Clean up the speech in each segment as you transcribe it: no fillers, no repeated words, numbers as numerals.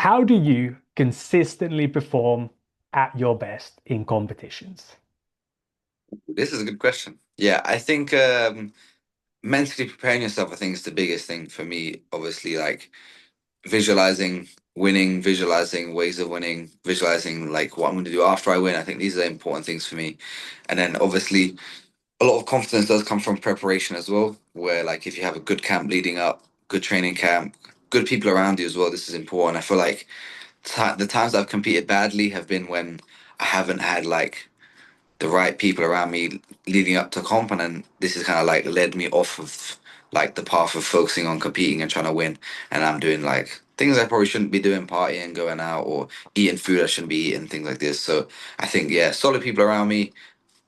how do you consistently perform at your best in competitions? This is a good question. Yeah, I think mentally preparing yourself, I think, is the biggest thing for me. Obviously, like visualizing winning, visualizing ways of winning, visualizing like what I'm going to do after I win. I think these are the important things for me. And then obviously, a lot of confidence does come from preparation as well, where like if you have a good camp leading up, good training camp, good people around you as well, this is important. I feel like ti the times I've competed badly have been when I haven't had like the right people around me leading up to comp, and then this has kind of like led me off of like the path of focusing on competing and trying to win, and I'm doing like things I probably shouldn't be doing, partying, going out, or eating food I shouldn't be eating, things like this. So I think yeah, solid people around me,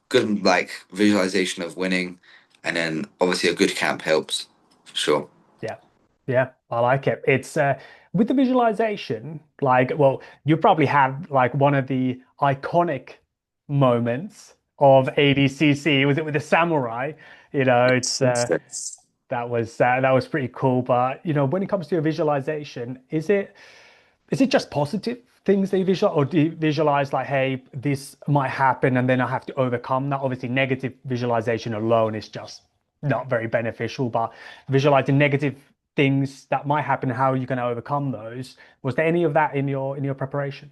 good like visualization of winning, and then obviously a good camp helps for sure. Yeah. Yeah, I like it. It's with the visualization, like, well, you probably have like one of the iconic moments of ADCC. Was it with the samurai? It's Yes. that was pretty cool. But when it comes to your visualization, is it just positive things that you visualize, or do you visualize like, hey, this might happen and then I have to overcome that? Obviously, negative visualization alone is just not very beneficial, but visualizing negative things that might happen, how are you going to overcome those? Was there any of that in your preparation?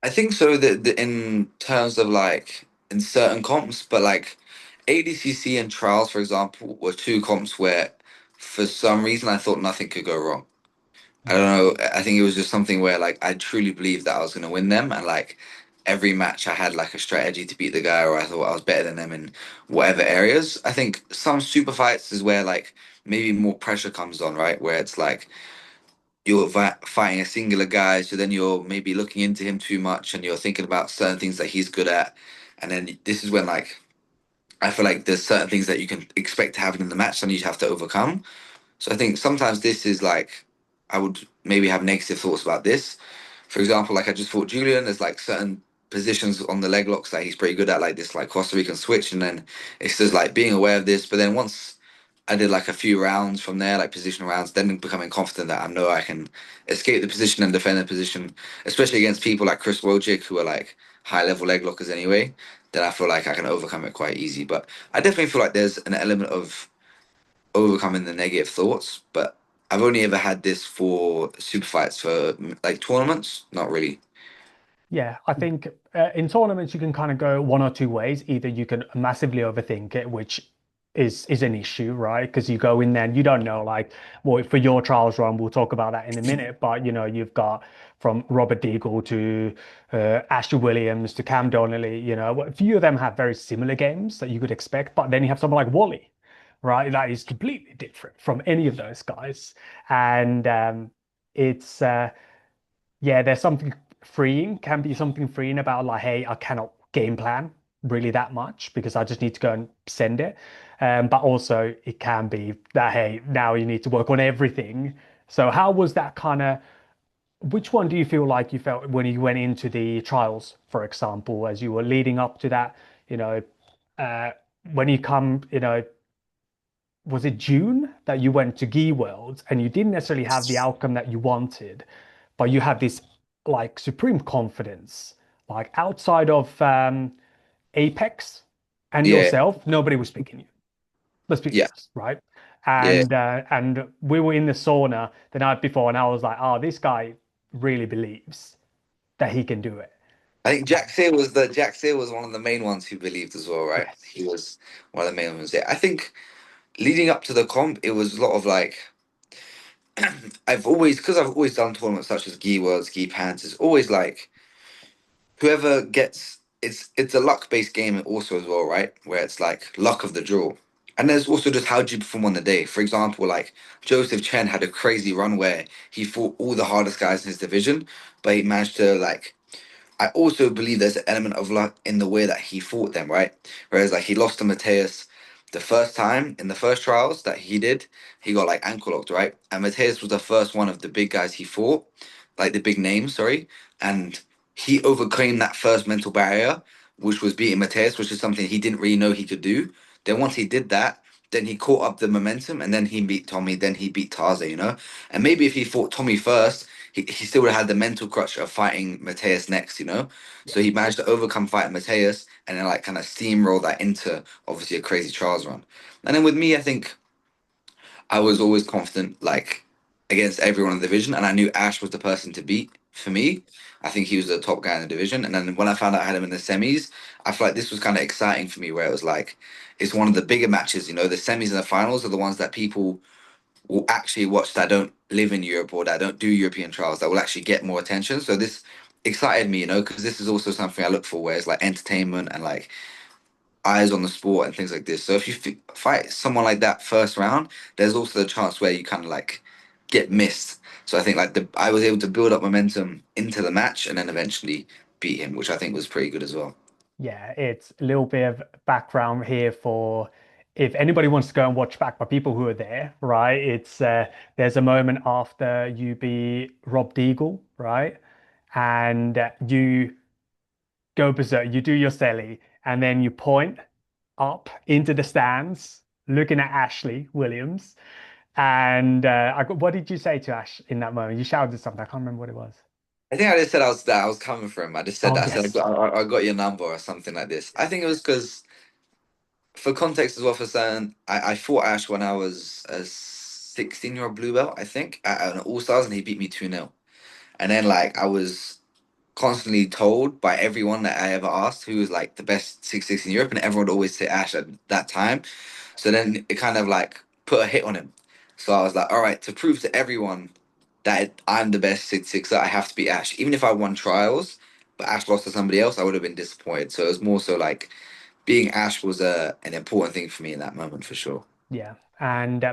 I think so that in terms of like in certain comps, but like ADCC and Trials, for example, were two comps where for some reason I thought nothing could go wrong. I don't Mm. know. I think it was just something where like I truly believed that I was gonna win them, and like every match I had like a strategy to beat the guy, or I thought I was better than them in whatever areas. I think some super fights is where like maybe more pressure comes on, right? Where it's like you're fighting a singular guy, so then you're maybe looking into him too much, and you're thinking about certain things that he's good at, and then this is when like I feel like there's certain things that you can expect to happen in the match, and you have to overcome. So I think sometimes this is like I would maybe have negative thoughts about this. For example, like I just fought Julian, there's like certain positions on the leg locks that he's pretty good at, like this like Costa Rican switch, and then it's just like being aware of this. But then once I did like a few rounds from there, like positional rounds, then becoming confident that I know I can escape the position and defend the position, especially against people like Chris Wojcik who are like high level leg lockers anyway. Then I feel like I can overcome it quite easy. But I definitely feel like there's an element of overcoming the negative thoughts, but I've only ever had this for super fights for like tournaments, not really. Yeah, I think in tournaments you can kind of go one or two ways. Either you can massively overthink it, which is an issue, right? Because you go in there and you don't know, like, well, for your trials run, we'll talk about that in a minute. But you've got from Robert Deagle to Ashley Williams to Cam Donnelly. A few of them have very similar games that you could expect. But then you have someone like Wally, right? That is completely different from any of those guys, and it's. Yeah, there's something freeing, can be something freeing about like, hey, I cannot game plan really that much because I just need to go and send it. But also it can be that, hey, now you need to work on everything. So how was that kind of, which one do you feel like you felt when you went into the trials, for example, as you were leading up to that, you know, uh, when you come, was it June that you went to Gi World and you didn't necessarily have the outcome that you wanted, but you have this like supreme confidence, like outside of Apex and Yeah, yourself, nobody was picking you. Let's be yeah, honest, right? yeah. And we were in the sauna the night before, and I was like, oh, this guy really believes that he can do it. I think Jack Sear was one of the main ones who believed as well, right? Yes. He was one of the main ones. Yeah, I think leading up to the comp, it was a lot of like I've always done tournaments such as Gi Worlds, Gi Pans. It's always like whoever gets it's a luck based game also as well, right? Where it's like luck of the draw. And there's also just how do you perform on the day. For example, like Joseph Chen had a crazy run where he fought all the hardest guys in his division, but he managed to like I also believe there's an element of luck in the way that he fought them, right? Whereas like he lost to Mateus the first time in the first trials that he did, he got like ankle locked, right? And Mateus was the first one of the big guys he fought, like the big names, sorry. And he overcame that first mental barrier, which was beating Mateus, which is something he didn't really know he could do. Then once he did that, then he caught up the momentum and then he beat Tommy, then he beat Tarza, you know? And maybe if he fought Tommy first, he still would have had the mental crutch of fighting Mateus next, you know. Yeah. So he managed to overcome fighting Mateus and then like kind of steamroll that into obviously a crazy trials run. And then with me, I think I was always confident like against everyone in the division, and I knew Ash was the person to beat for me. I think he was the top guy in the division. And then when I found out I had him in the semis, I feel like this was kind of exciting for me, where it was like it's one of the bigger matches. You know, the semis and the finals are the ones that people will actually watch that don't live in Europe or that don't do European trials that will actually get more attention. So this excited me, you know, because this is also something I look for, where it's like entertainment and like eyes on the sport and things like this. So if you fight someone like that first round, there's also the chance where you kind of like get missed. So I think like I was able to build up momentum into the match and then eventually beat him, which I think was pretty good as well. Yeah, it's a little bit of background here for if anybody wants to go and watch back by people who are there, right? It's there's a moment after you beat Rob Deagle, right? And you go berserk, you do your celly, and then you point up into the stands, looking at Ashley Williams. And what did you say to Ash in that moment? You shouted something. I can't remember what it was. I think I just said I was coming for him. I just said Oh, that. I said yes. I got your number or something like this. I think it was because for context as well for certain, I fought Ash when I was a 16-year-old blue belt, I think, at an All Stars, and he beat me 2-0. And then like I was constantly told by everyone that I ever asked who was like the best 6'6" in Europe, and everyone would always say Ash at that time. So then it kind of like put a hit on him. So I was like, all right, to prove to everyone that I'm the best 6'6", I have to be Ash. Even if I won trials, but Ash lost to somebody else, I would have been disappointed. So it was more so like being Ash was an important thing for me in that moment for sure. Yeah. And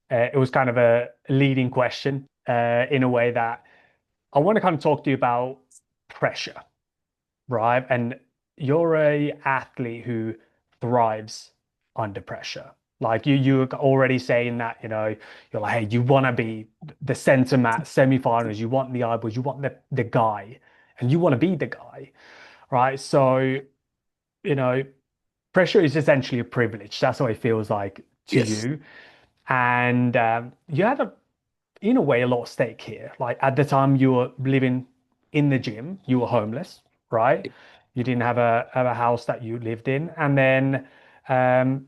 it was kind of a leading question in a way that I want to kind of talk to you about pressure, right? And you're a athlete who thrives under pressure. Like you're already saying that, you're like, hey, you want to be the center mat semifinals, you want the eyeballs, you want the guy, and you want to be the guy, right? So, you know, pressure is essentially a privilege. That's what it feels like to Yes. you. And you had in a way, a lot of stake here. Like at the time you were living in the gym, you were homeless, right? You didn't have a house that you lived in. And then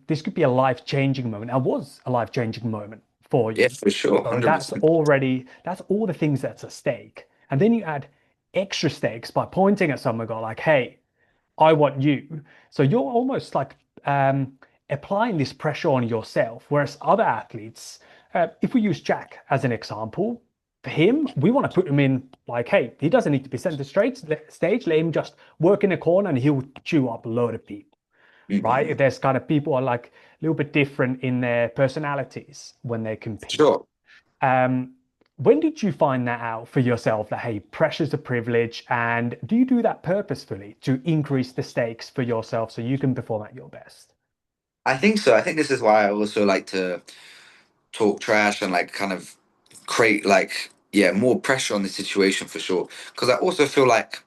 this could be a life-changing moment. It was a life-changing moment for Yeah, you. for sure. So that's 100%. already, that's all the things that's at stake. And then you add extra stakes by pointing at someone, go like, hey, I want you. So you're almost like applying this pressure on yourself, whereas other athletes, if we use Jack as an example, for him, we want to put him in like, hey, he doesn't need to be center straight stage. Let him just work in a corner and he'll chew up a load of people, right? Mm-hmm. There's kind of people are like a little bit different in their personalities when they compete. Sure. Um, when did you find that out for yourself that, hey, pressure's a privilege? And do you do that purposefully to increase the stakes for yourself so you can perform at your best? I think so. I think this is why I also like to talk trash and like kind of create like yeah more pressure on the situation for sure. Because I also feel like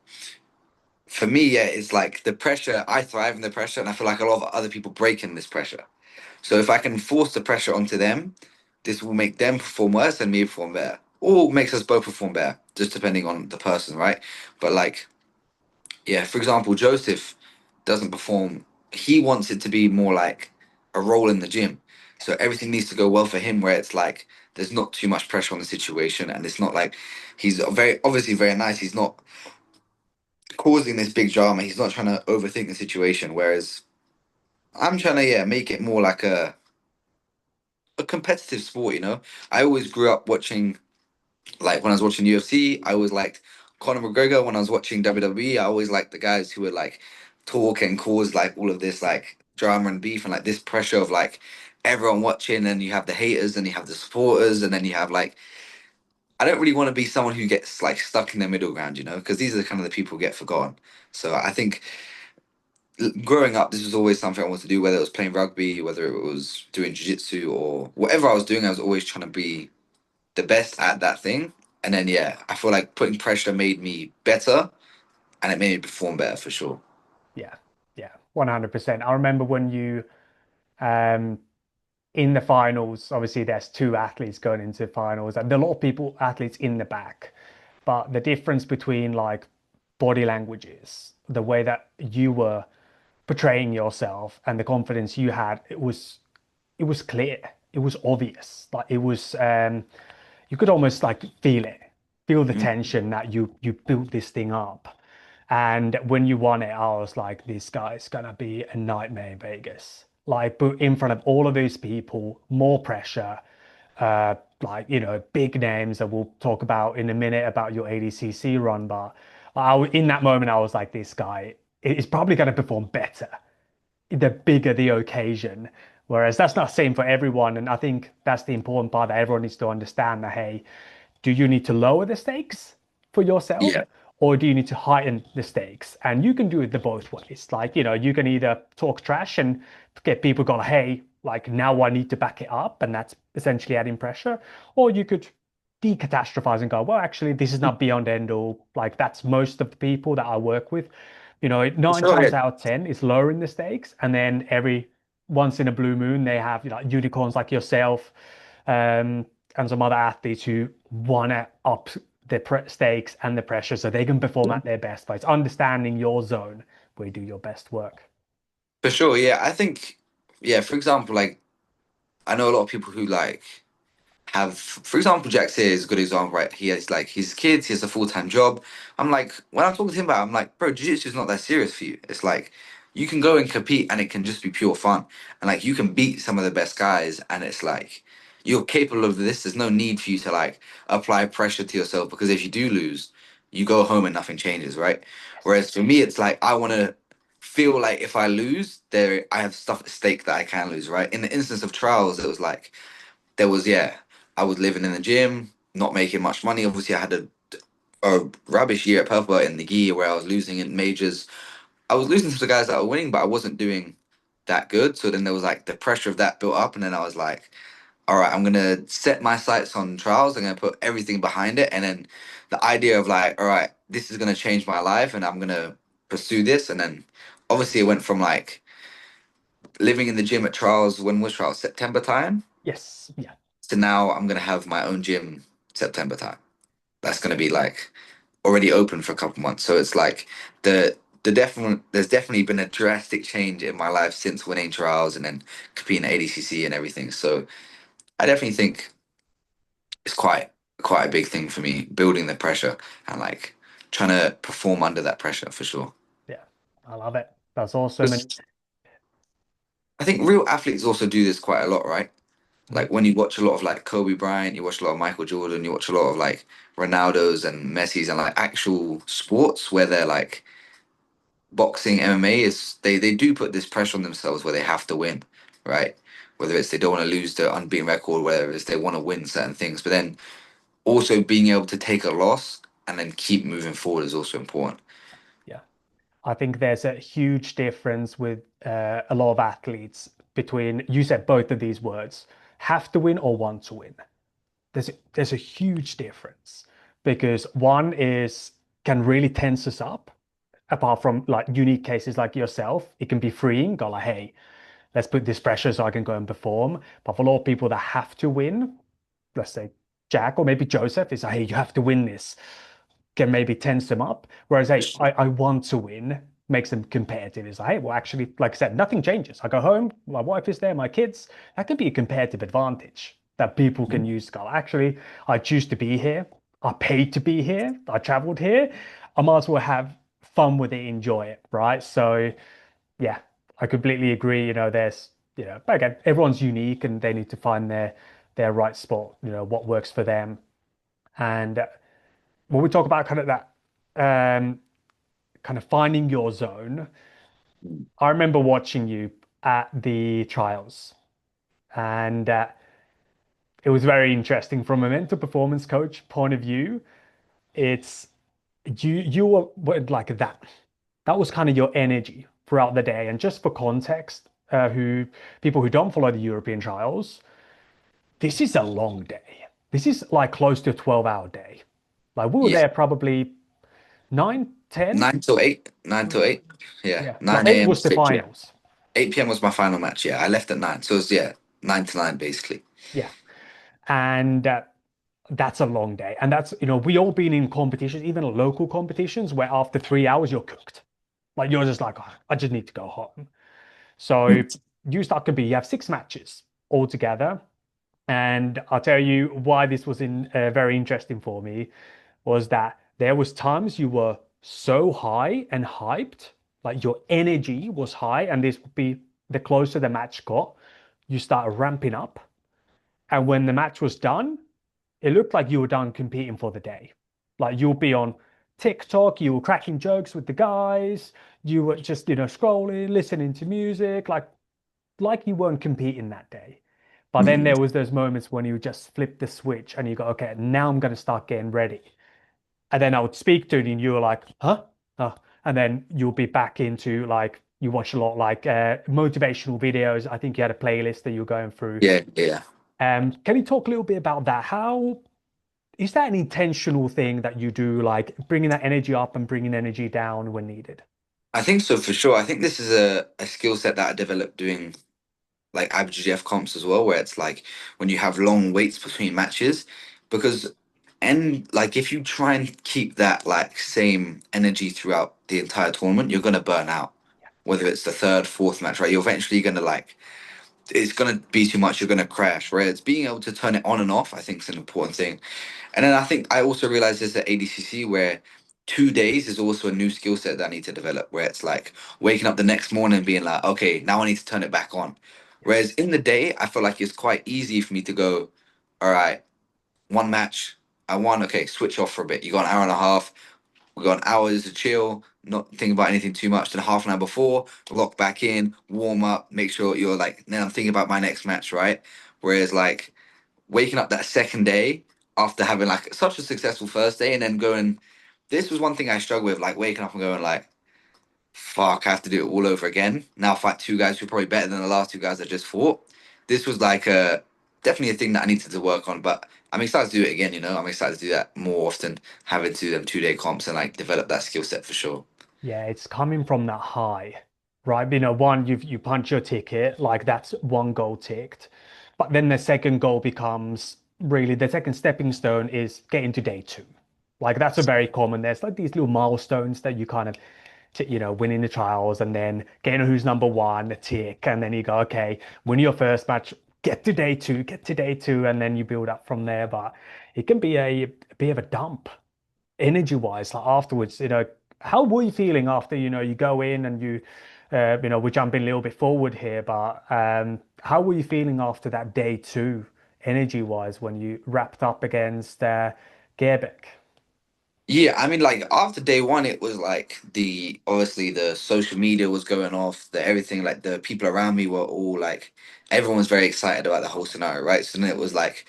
for me, yeah, it's like the pressure. I thrive in the pressure, and I feel like a lot of other people break in this pressure. So if I can force the pressure onto them, this will make them perform worse and me perform better, or makes us both perform better, just depending on the person, right? But like yeah, for example, Joseph doesn't perform. He wants it to be more like a role in the gym. So everything needs to go well for him, where it's like there's not too much pressure on the situation, and it's not like he's very obviously very nice. He's not causing this big drama. He's not trying to overthink the situation. Whereas I'm trying to yeah make it more like a competitive sport. You know, I always grew up watching like when I was watching UFC, I always liked Conor McGregor. When I was watching WWE, I always liked the guys who would like talk and cause like all of this like drama and beef and like this pressure of like everyone watching, and you have the haters and you have the supporters, and then you have like I don't really want to be someone who gets like stuck in the middle ground, you know, because these are the kind of the people who get forgotten. So I think growing up, this was always something I wanted to do, whether it was playing rugby, whether it was doing jiu-jitsu or whatever I was doing, I was always trying to be the best at that thing. And then yeah, I feel like putting pressure made me better and it made me perform better for sure. Yeah, yeah, 100%. I remember when you um in the finals, obviously there's two athletes going into finals, and there are a lot of people, athletes in the back. but the difference between like body languages, the way that you were portraying yourself and the confidence you had, it was clear. It was obvious. Like it was you could almost like feel it, feel the Mm. tension that you built this thing up. And when you won it, I was like, this guy's gonna be a nightmare in Vegas. Like, but in front of all of these people, more pressure, like, big names that we'll talk about in a minute about your ADCC run. But in that moment, I was like, this guy is probably going to perform better the bigger the occasion. Whereas that's not the same for everyone. And I think that's the important part that everyone needs to understand that, hey, do you need to lower the stakes for yourself Yeah, or do you need to heighten the stakes? And you can do it the both ways. Like, you can either talk trash and get people going, hey, like now I need to back it up. And that's essentially adding pressure. Or you could decatastrophize and go, well, actually, this is not beyond end all. Like that's most of the people that I work with. for Nine sure. Yeah, times out of 10 is lowering the stakes. And then every once in a blue moon, they have unicorns like yourself, um, and some other athletes who want to up the stakes and the pressure so they can perform at their best. But it's understanding your zone where you do your best work. for sure. Yeah, I think, yeah, for example, like I know a lot of people who like have, for example, Jax here is a good example, right? He has like his kids, he has a full-time job. I'm like, when I'm talking to him about it, I'm like, bro, jiu-jitsu is not that serious for you. It's like you can go and compete and it can just be pure fun. And like you can beat some of the best guys and it's like you're capable of this. There's no need for you to like apply pressure to yourself because if you do lose, you go home and nothing changes, right? Whereas for me, it's like I want to feel like if I lose, there I have stuff at stake that I can lose, right? In the instance of trials, it was like there was yeah, I was living in the gym, not making much money. Obviously, I had a rubbish year at purple belt in the gear where I was losing in majors. I was losing to the guys that were winning, but I wasn't doing that good. So then there was like the pressure of that built up, and then I was like, all right, I'm gonna set my sights on trials. I'm gonna put everything behind it, and then the idea of like, all right, this is gonna change my life, and I'm gonna pursue this, and then obviously it went from like living in the gym at trials. When was trials? September time. Yes. Yeah. So now I'm gonna have my own gym September time. That's gonna be like already open for a couple months. So it's like there's definitely been a drastic change in my life since winning trials and then competing at ADCC and everything. So I definitely think it's quite a big thing for me, building the pressure and like trying to perform under that pressure for sure. Yeah. I love it. That's awesome. And 'Cause I think real athletes also do this quite a lot, right? Like when you watch a lot of like Kobe Bryant, you watch a lot of Michael Jordan, you watch a lot of like Ronaldo's and Messi's and like actual sports where they're like boxing, MMA is they do put this pressure on themselves where they have to win, right? Whether it's they don't want to lose the unbeaten record, whether it's they want to win certain things, but then also being able to take a loss and then keep moving forward is also important. yeah, I think there's a huge difference with a lot of athletes between, you said both of these words, have to win or want to win. There's a huge difference because one is can really tense us up. Apart from like unique cases like yourself, it can be freeing. Go like, hey, let's put this pressure so I can go and perform. But for a lot of people that have to win, let's say Jack or maybe Joseph, is like, hey, you have to win this. Can maybe tense them up. Whereas, hey, I want to win, makes them competitive. It's like, hey, well, actually, like I said, nothing changes. I go home, my wife is there, my kids. That can be a competitive advantage that people can use. Go, actually, I choose to be here. I paid to be here. I traveled here. I might as well have fun with it, enjoy it, right? So, yeah, I completely agree. But again, everyone's unique and they need to find their right spot, what works for them. And when we talk about kind of that kind of finding your zone, I remember watching you at the trials, and it was very interesting from a mental performance coach point of view. It's you were like that. That was kind of your energy throughout the day. And just for context, who people who don't follow the European trials, this is a long day. This is like close to a 12-hour day. Like we were Yeah. there probably 9, 10. 9 till 8. 9 till 8. Yeah. Yeah. No, 8 9 a.m. was to the 6 p.m. finals. 8 p.m. was my final match. Yeah. I left at 9. So it was yeah, 9 to 9 basically. Yeah. And that's a long day. And that's, we all been in competitions, even local competitions, where after 3 hours you're cooked. Like you're just like, "Oh, I just need to go home." So you start to be, you have 6 matches altogether. And I'll tell you why this was very interesting for me was that there was times you were so high and hyped, like your energy was high, and this would be the closer the match got, you start ramping up. And when the match was done, it looked like you were done competing for the day. Like you'll be on TikTok, you were cracking jokes with the guys, you were just, scrolling, listening to music, like you weren't competing that day. But then Mm. there was those moments when you just flip the switch and you go, okay, now I'm going to start getting ready. And then I would speak to you and you were like, huh? Huh? And then you'll be back into like, you watch a lot like motivational videos. I think you had a playlist that you're going through. Yeah, yeah. Can you talk a little bit about that? How is that an intentional thing that you do, like bringing that energy up and bringing energy down when needed? I think so for sure. I think this is a skill set that I developed doing like IBJJF comps as well, where it's like when you have long waits between matches, because and like if you try and keep that like same energy throughout the entire tournament, you're gonna burn out. Whether it's the third, fourth match, right? You're eventually gonna like it's gonna be too much. You're gonna crash. Whereas being able to turn it on and off, I think, is an important thing. And then I think I also realized this at ADCC where 2 days is also a new skill set that I need to develop. Where it's like waking up the next morning and being like, okay, now I need to turn it back on. Whereas Yes. in the day, I feel like it's quite easy for me to go, all right, one match, I won. Okay, switch off for a bit. You got an hour and a half. We got an hour to chill, not think about anything too much. Then half an hour before, lock back in, warm up, make sure you're like. Then I'm thinking about my next match, right? Whereas like waking up that second day after having like such a successful first day and then going, this was one thing I struggle with, like waking up and going like, fuck, I have to do it all over again. Now fight two guys who are probably better than the last two guys I just fought. This was like a definitely a thing that I needed to work on, but I'm excited to do it again, you know. I'm excited to do that more often, having to do them 2 day comps and like develop that skill set for sure. Yeah, it's coming from that high, right? One, you punch your ticket, like that's one goal ticked. But then the second goal becomes really the second stepping stone is getting to day two. Like that's a very common. There's like these little milestones that you kind of, winning the trials and then getting who's number one, a tick, and then you go, okay, win your first match, get to day two, and then you build up from there. But it can be a bit of a dump energy wise, like afterwards, how were you feeling after, you go in and we're jumping a little bit forward here, but how were you feeling after that day two, energy wise, when you wrapped up against Gerbeck? Yeah, I mean, like after day one, it was like the obviously the social media was going off, the everything, like the people around me were all like, everyone was very excited about the whole scenario, right? So then it was like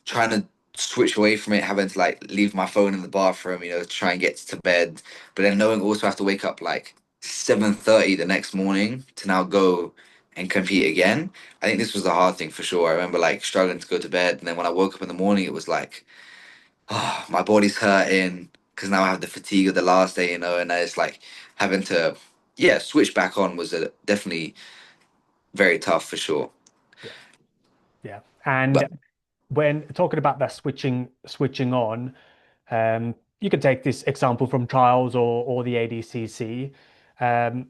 trying to switch away from it, having to like leave my phone in the bathroom, to try and get to bed, but then knowing also I have to wake up like 7:30 the next morning to now go and compete again. I think this was the hard thing for sure. I remember like struggling to go to bed, and then when I woke up in the morning, it was like oh, my body's hurting because now I have the fatigue of the last day, and then it's like having to, yeah, switch back on was definitely very tough for sure. Yeah, yeah. And But when talking about that switching on, you could take this example from trials or the ADCC. Um,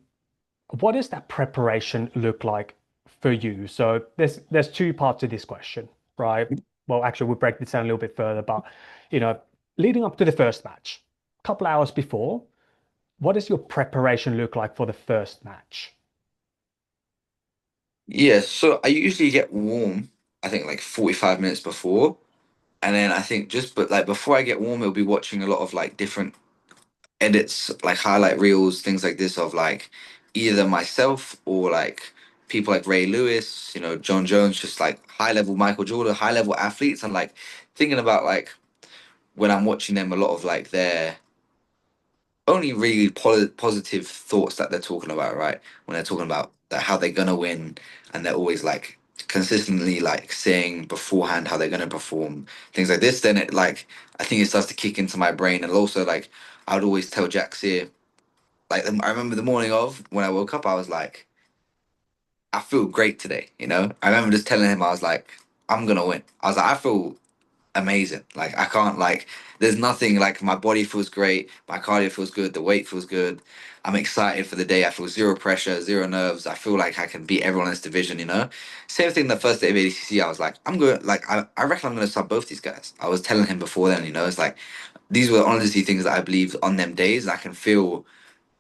what does that preparation look like for you? So there's two parts to this question, right? Well, actually, we'll break this down a little bit further, but you know, leading up to the first match, a couple hours before, what does your preparation look like for the first match? yeah, so I usually get warm, I think like 45 minutes before. And then I think just but like before I get warm, it'll be watching a lot of like different edits, like highlight reels, things like this of like either myself or like people like Ray Lewis, John Jones, just like high level Michael Jordan, high level athletes, and like thinking about like when I'm watching them, a lot of like their only really positive thoughts that they're talking about, right? When they're talking about that how they're gonna win, and they're always like consistently like saying beforehand how they're gonna perform, things like this. Then it like I think it starts to kick into my brain, and also like I would always tell Jack here, like I remember the morning of when I woke up, I was like, I feel great today. I remember just telling him I was like, I'm gonna win. I was like, I feel amazing. Like I can't like there's nothing like my body feels great, my cardio feels good, the weight feels good. I'm excited for the day. I feel zero pressure, zero nerves. I feel like I can beat everyone in this division, you know? Same thing the first day of ADCC, I was like, I'm going like I reckon I'm gonna sub both these guys. I was telling him before then, you know, it's like these were honestly things that I believed on them days. I can feel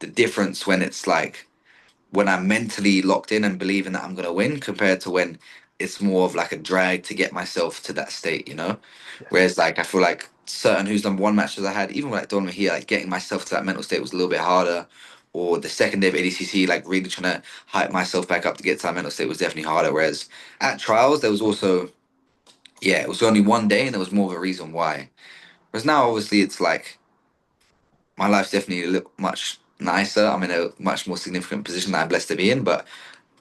the difference when it's like when I'm mentally locked in and believing that I'm gonna win compared to when it's more of like a drag to get myself to that state, you know? Yes. Whereas like I feel like certain who's number one matches I had, even with like Don here, like getting myself to that mental state was a little bit harder. Or the second day of ADCC, like really trying to hype myself back up to get to that mental state was definitely harder. Whereas at trials, there was also, yeah, it was only one day and there was more of a reason why. Whereas now, obviously, it's like my life's definitely a little much nicer. I'm in a much more significant position that I'm blessed to be in, but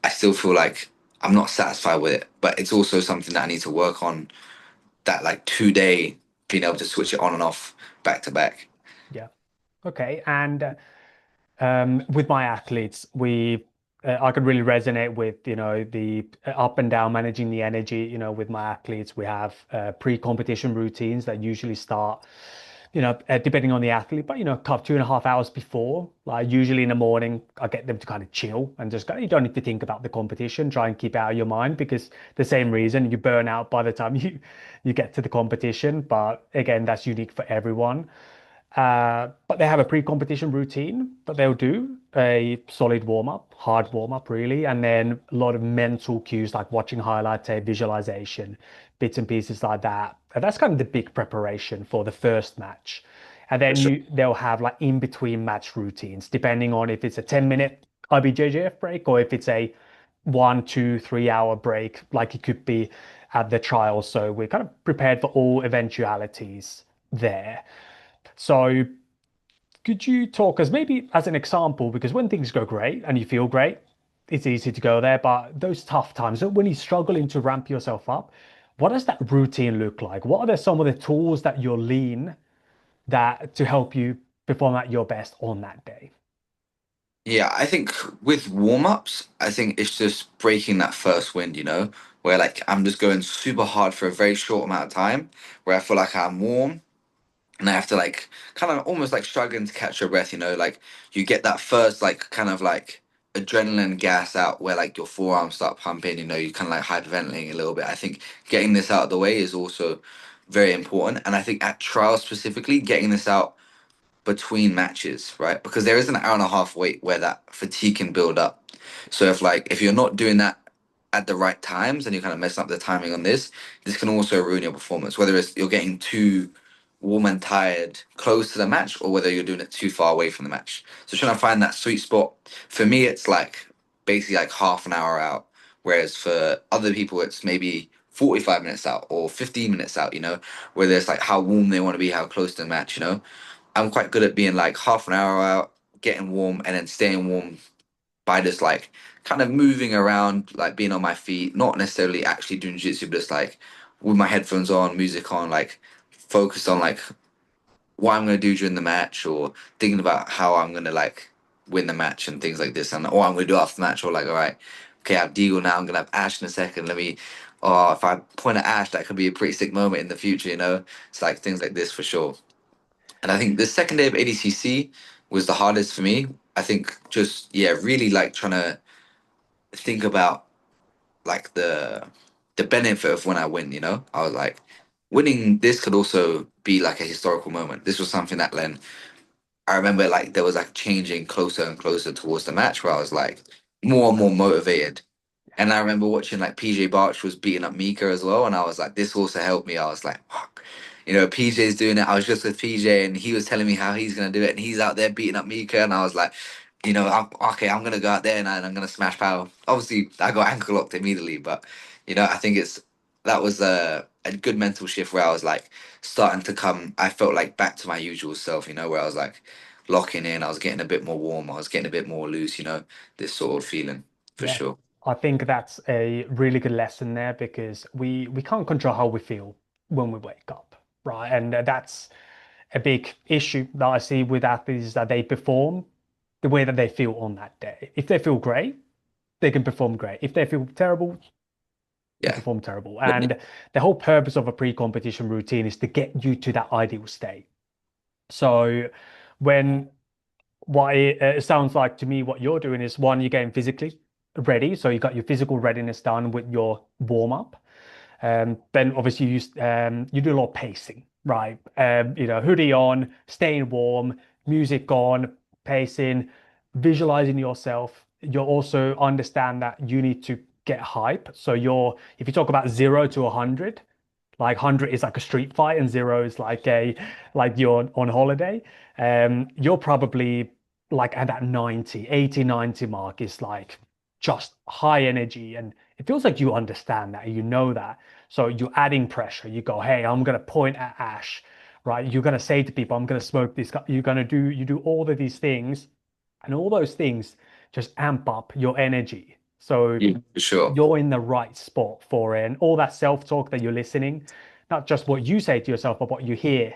I still feel like I'm not satisfied with it. But it's also something that I need to work on. That like 2 day being able to switch it on and off back to back. Yeah. Okay. And with my athletes, I could really resonate with, the up and down managing the energy. With my athletes, we have pre-competition routines that usually start, depending on the athlete, but, cut 2.5 hours before. Like usually in the morning, I get them to kind of chill and just go, you don't need to think about the competition, try and keep it out of your mind because the same reason you burn out by the time you get to the competition. But again, that's unique for everyone. But they have a pre-competition routine that they'll do, a solid warm-up, hard warm-up really, and then a lot of mental cues like watching highlight tape, visualization, bits and pieces like that. And that's kind of the big preparation for the first match. And For then sure. they'll have like in between match routines, depending on if it's a 10-minute IBJJF break or if it's a 1, 2, 3 hour break, like it could be at the trial. So we're kind of prepared for all eventualities there. So could you talk us maybe as an example, because when things go great and you feel great, it's easy to go there, but those tough times, so when you're struggling to ramp yourself up, what does that routine look like? What are some of the tools that you'll lean that to help you perform at your best on that day? Yeah, I think with warm-ups, I think it's just breaking that first wind, you know, where like I'm just going super hard for a very short amount of time, where I feel like I'm warm and I have to like kind of almost like struggling to catch your breath, you know, like you get that first like kind of like adrenaline gas out where like your forearms start pumping, you know, you kind of like hyperventilating a little bit. I think getting this out of the way is also very important. And I think at trial specifically, getting this out between matches, right? Because there is an hour and a half wait where that fatigue can build up. So if you're not doing that at the right times and you're kind of messing up the timing on this can also ruin your performance. Whether it's you're getting too warm and tired close to the match, or whether you're doing it too far away from the match. So trying to find that sweet spot. For me, it's like basically like half an hour out, whereas for other people, it's maybe 45 minutes out or 15 minutes out. You know, where there's like how warm they want to be, how close to the match. You know, I'm quite good at being like half an hour out, getting warm, and then staying warm by just like kind of moving around, like being on my feet, not necessarily actually doing jiu-jitsu, but just like with my headphones on, music on, like focused on like what I'm gonna do during the match or thinking about how I'm gonna like win the match and things like this, and or I'm gonna do after the match, or like, all right, okay, I have Deagle now, I'm gonna have Ash in a second. Oh, if I point at Ash, that could be a pretty sick moment in the future, you know? It's like things like this for sure. And I think the second day of ADCC was the hardest for me. I think just yeah, really like trying to think about like the benefit of when I win, you know? I was like, winning this could also be like a historical moment. This was something that Len I remember like there was like changing closer and closer towards the match where I was like more and more motivated. And I remember watching like PJ Barch was beating up Mika as well, and I was like, this also helped me. I was like, fuck, you know, PJ's doing it. I was just with PJ, and he was telling me how he's gonna do it, and he's out there beating up Mika, and I was like, you know, okay, I'm gonna go out there and I'm gonna smash power. Obviously, I got ankle locked immediately, but you know, I think that was a good mental shift where I was like starting to come. I felt like back to my usual self, you know, where I was like locking in. I was getting a bit more warm. I was getting a bit more loose, you know, this sort of feeling for Yeah, sure. I think that's a really good lesson there because we can't control how we feel when we wake up, right? And that's a big issue that I see with athletes is that they perform the way that they feel on that day. If they feel great, they can perform great. If they feel terrible, You Yeah. perform terrible. And the whole purpose of a pre-competition routine is to get you to that ideal state. So when what it sounds like to me, what you're doing is one, you're getting physically ready. So you got your physical readiness done with your warm up. Then obviously you do a lot of pacing, right? Hoodie on, staying warm, music on, pacing, visualizing yourself. You also understand that you need to get hype. So if you talk about 0 to 100, like 100 is like a street fight and zero is like you're on holiday. You're probably like at that 90, 80, 90 mark is like just high energy. And it feels like you understand that, you know that. So you're adding pressure. You go, hey, I'm gonna point at Ash, right? You're gonna say to people, I'm gonna smoke this guy. You do all of these things, and all those things just amp up your energy. So Yeah, for sure. you're in the right spot for it. And all that self-talk that you're listening, not just what you say to yourself, but what you hear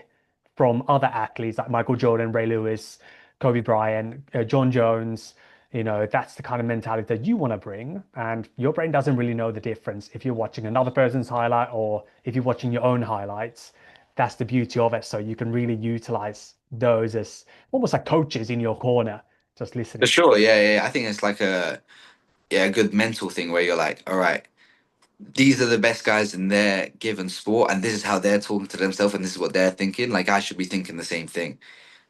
from other athletes like Michael Jordan, Ray Lewis, Kobe Bryant, John Jones, that's the kind of mentality that you want to bring. And your brain doesn't really know the difference if you're watching another person's highlight or if you're watching your own highlights. That's the beauty of it. So you can really utilize those as almost like coaches in your corner, just For listening. sure. Yeah, yeah. I think it's like a good mental thing where you're like, all right, these are the best guys in their given sport, and this is how they're talking to themselves, and this is what they're thinking. Like I should be thinking the same thing.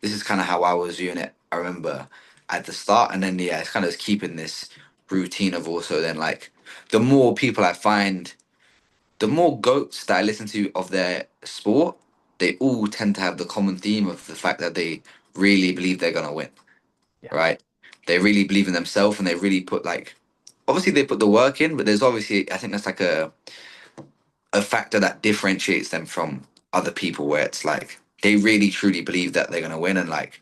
This is kind of how I was viewing it. I remember at the start, and then yeah, it's kind of keeping this routine of also then like the more people I find, the more goats that I listen to of their sport, they all tend to have the common theme of the fact that they really believe they're gonna win, Yeah. right? They really believe in themselves, and they really put like obviously they put the work in, but there's obviously I think that's like a factor that differentiates them from other people where it's like they really truly believe that they're gonna win and like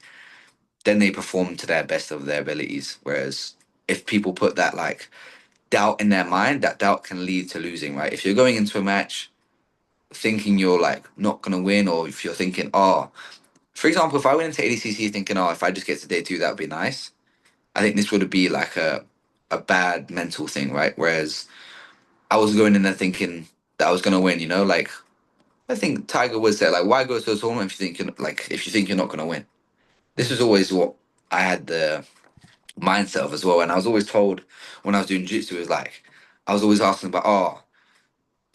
then they perform to their best of their abilities. Whereas if people put that like doubt in their mind, that doubt can lead to losing, right? If you're going into a match thinking you're like not gonna win, or if you're thinking, oh, for example, if I went into ADCC thinking, oh, if I just get to day two, that would be nice. I think this would be like a bad mental thing, right? Whereas I was going in there thinking that I was gonna win, like I think Tiger would say, like, why go to a tournament if you think if you think you're not gonna win? This Mm. was always what I had the mindset of as well. And I was always told when I was doing jiu-jitsu, it was like I was always asking about, oh,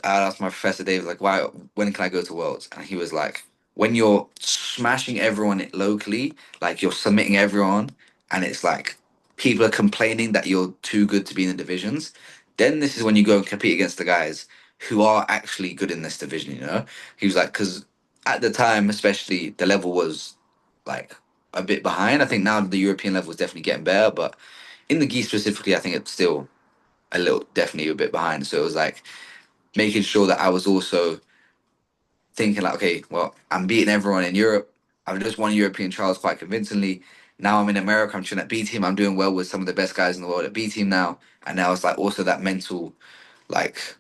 I asked my professor Dave, like, why when can I go to Worlds? And he was like, when you're smashing everyone locally, like you're submitting everyone, and it's like people are complaining that you're too good to be in the divisions, then this is when you go and compete against the guys who are actually good in this division. He was like, because at the time, especially the level was like a bit behind. I think now the European level is definitely getting better, but in the gi specifically, I think it's still a little definitely a bit behind. So it was like making sure that I was also thinking like, okay, well, I'm beating everyone in Europe. I've just won European trials quite convincingly. Now I'm in America. I'm trying to beat him. I'm doing well with some of the best guys in the world at beat him now. And now it's like also like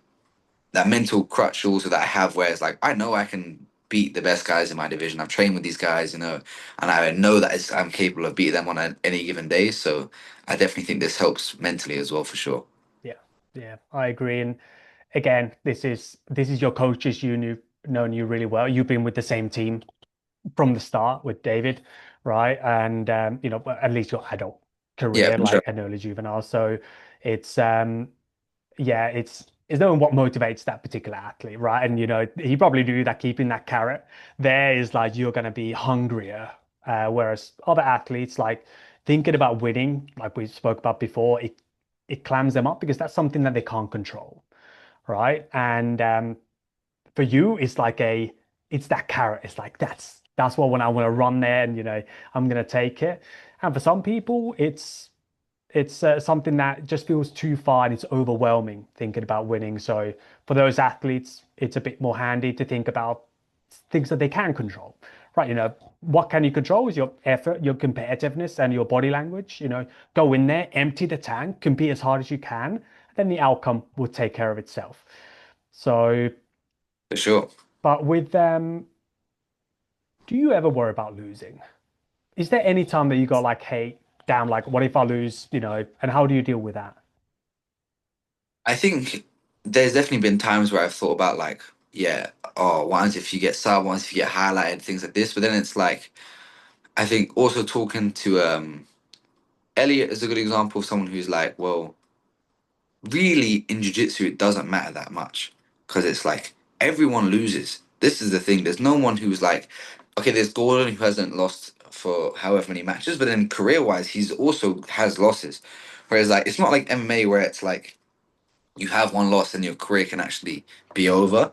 that mental crutch also that I have where it's like I know I can beat the best guys in my division. I've trained with these guys, and I know that I'm capable of beating them on any given day. So I definitely think this helps mentally as well for sure. Yeah, yeah, I agree. And again, this is your coaches. Known you really well. You've been with the same team from the start with David, right? And at least your adult Yeah, career, for sure. like an early juvenile. So it's yeah, it's knowing what motivates that particular athlete, right? And he probably knew that keeping that carrot there is like you're gonna be hungrier. Whereas other athletes like thinking about winning, like we spoke about before, it clams them up because that's something that they can't control, right? And for you, it's that carrot. It's like that's what when I want to run there and I'm gonna take it. And for some people, it's something that just feels too far and it's overwhelming thinking about winning. So for those athletes, it's a bit more handy to think about things that they can control, right? What can you control is your effort, your competitiveness, and your body language. Go in there, empty the tank, compete as hard as you can, then the outcome will take care of itself. So, For sure. but with do you ever worry about losing? Is there any time that you go like, hey, damn, like, what if I lose, and how do you deal with that? I think there's definitely been times where I've thought about like, yeah, oh, what happens if you get sub, what happens if you get highlighted, things like this. But then it's like, I think also talking to Elliot is a good example of someone who's like, well, really in jiu-jitsu it doesn't matter that much because it's like everyone loses. This is the thing. There's no one who's like, okay, there's Gordon who hasn't lost for however many matches, but then career-wise, he's also has losses. Whereas like it's not like MMA where it's like you have one loss and your career can actually be over.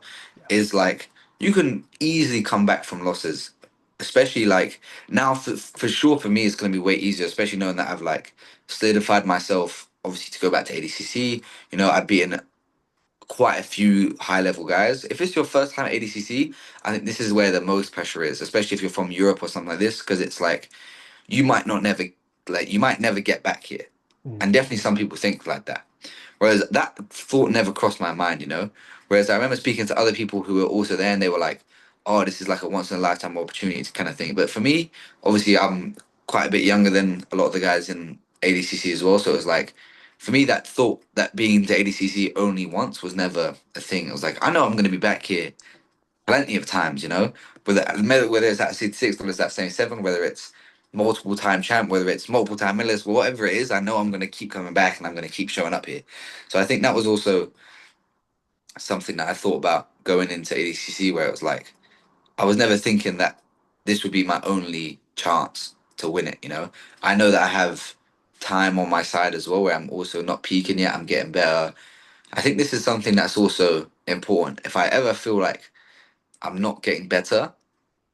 Yeah. Is like you can easily come back from losses, especially like now for sure for me it's going to be way easier, especially knowing that I've like solidified myself obviously to go back to ADCC. You know, I've beaten quite a few high level guys. If it's your first time at ADCC, I think this is where the most pressure is, especially if you're from Europe or something like this, because it's like you might not never like you might never get back here, and Mm. definitely some people think like that. Whereas that thought never crossed my mind, you know. Whereas I remember speaking to other people who were also there, and they were like, "Oh, this is like a once in a lifetime opportunity kind of thing." But for me, obviously, I'm quite a bit younger than a lot of the guys in ADCC as well. So it was like, for me, that thought that being to ADCC only once was never a thing. It was like, I know I'm going to be back here plenty of times, you know. Whether it's at 66, whether it's at 77, whether it's multiple time champ, whether it's multiple time medalist, whatever it is, I know I'm going to keep coming back and I'm going to keep showing up here. So I think that was also something that I thought about going into ADCC, where it was like I was never thinking that this would be my only chance to win it. You know, I know that I have time on my side as well, where I'm also not peaking yet. I'm getting better. I think this is something that's also important. If I ever feel like I'm not getting better,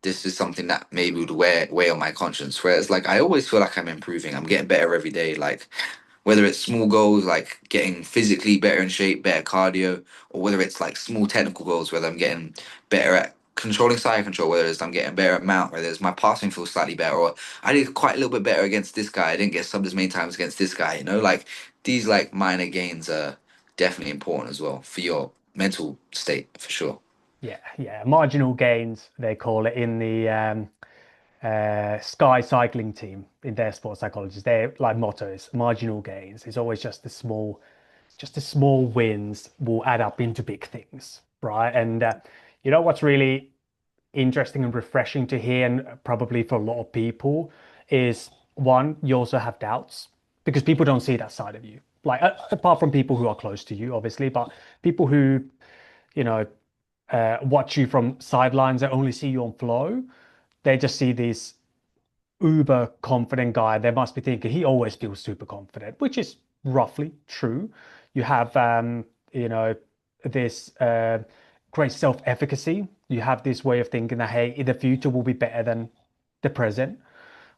this is something that maybe would weigh on my conscience. Whereas like I always feel like I'm improving. I'm getting better every day. Like whether it's small goals like getting physically better in shape, better cardio, or whether it's like small technical goals, whether I'm getting better at controlling side control, whether it's I'm getting better at mount, whether it's my passing feels slightly better, or I did quite a little bit better against this guy. I didn't get subbed as many times against this guy, you know, like these like minor gains are definitely important as well for your mental state for sure. Yeah, yeah. Marginal gains, they call it in the Sky cycling team in their sports psychologists. Their like motto is marginal gains. It's always just the small wins will add up into big things, right? And you know what's really interesting and refreshing to hear, and probably for a lot of people, is one, you also have doubts because people don't see that side of you. Like apart from people who are close to you, obviously, but people who, you know, watch you from sidelines that only see you on flow, they just see this uber confident guy. They must be thinking he always feels super confident, which is roughly true. You have, you know, this great self-efficacy. You have this way of thinking that, hey, the future will be better than the present,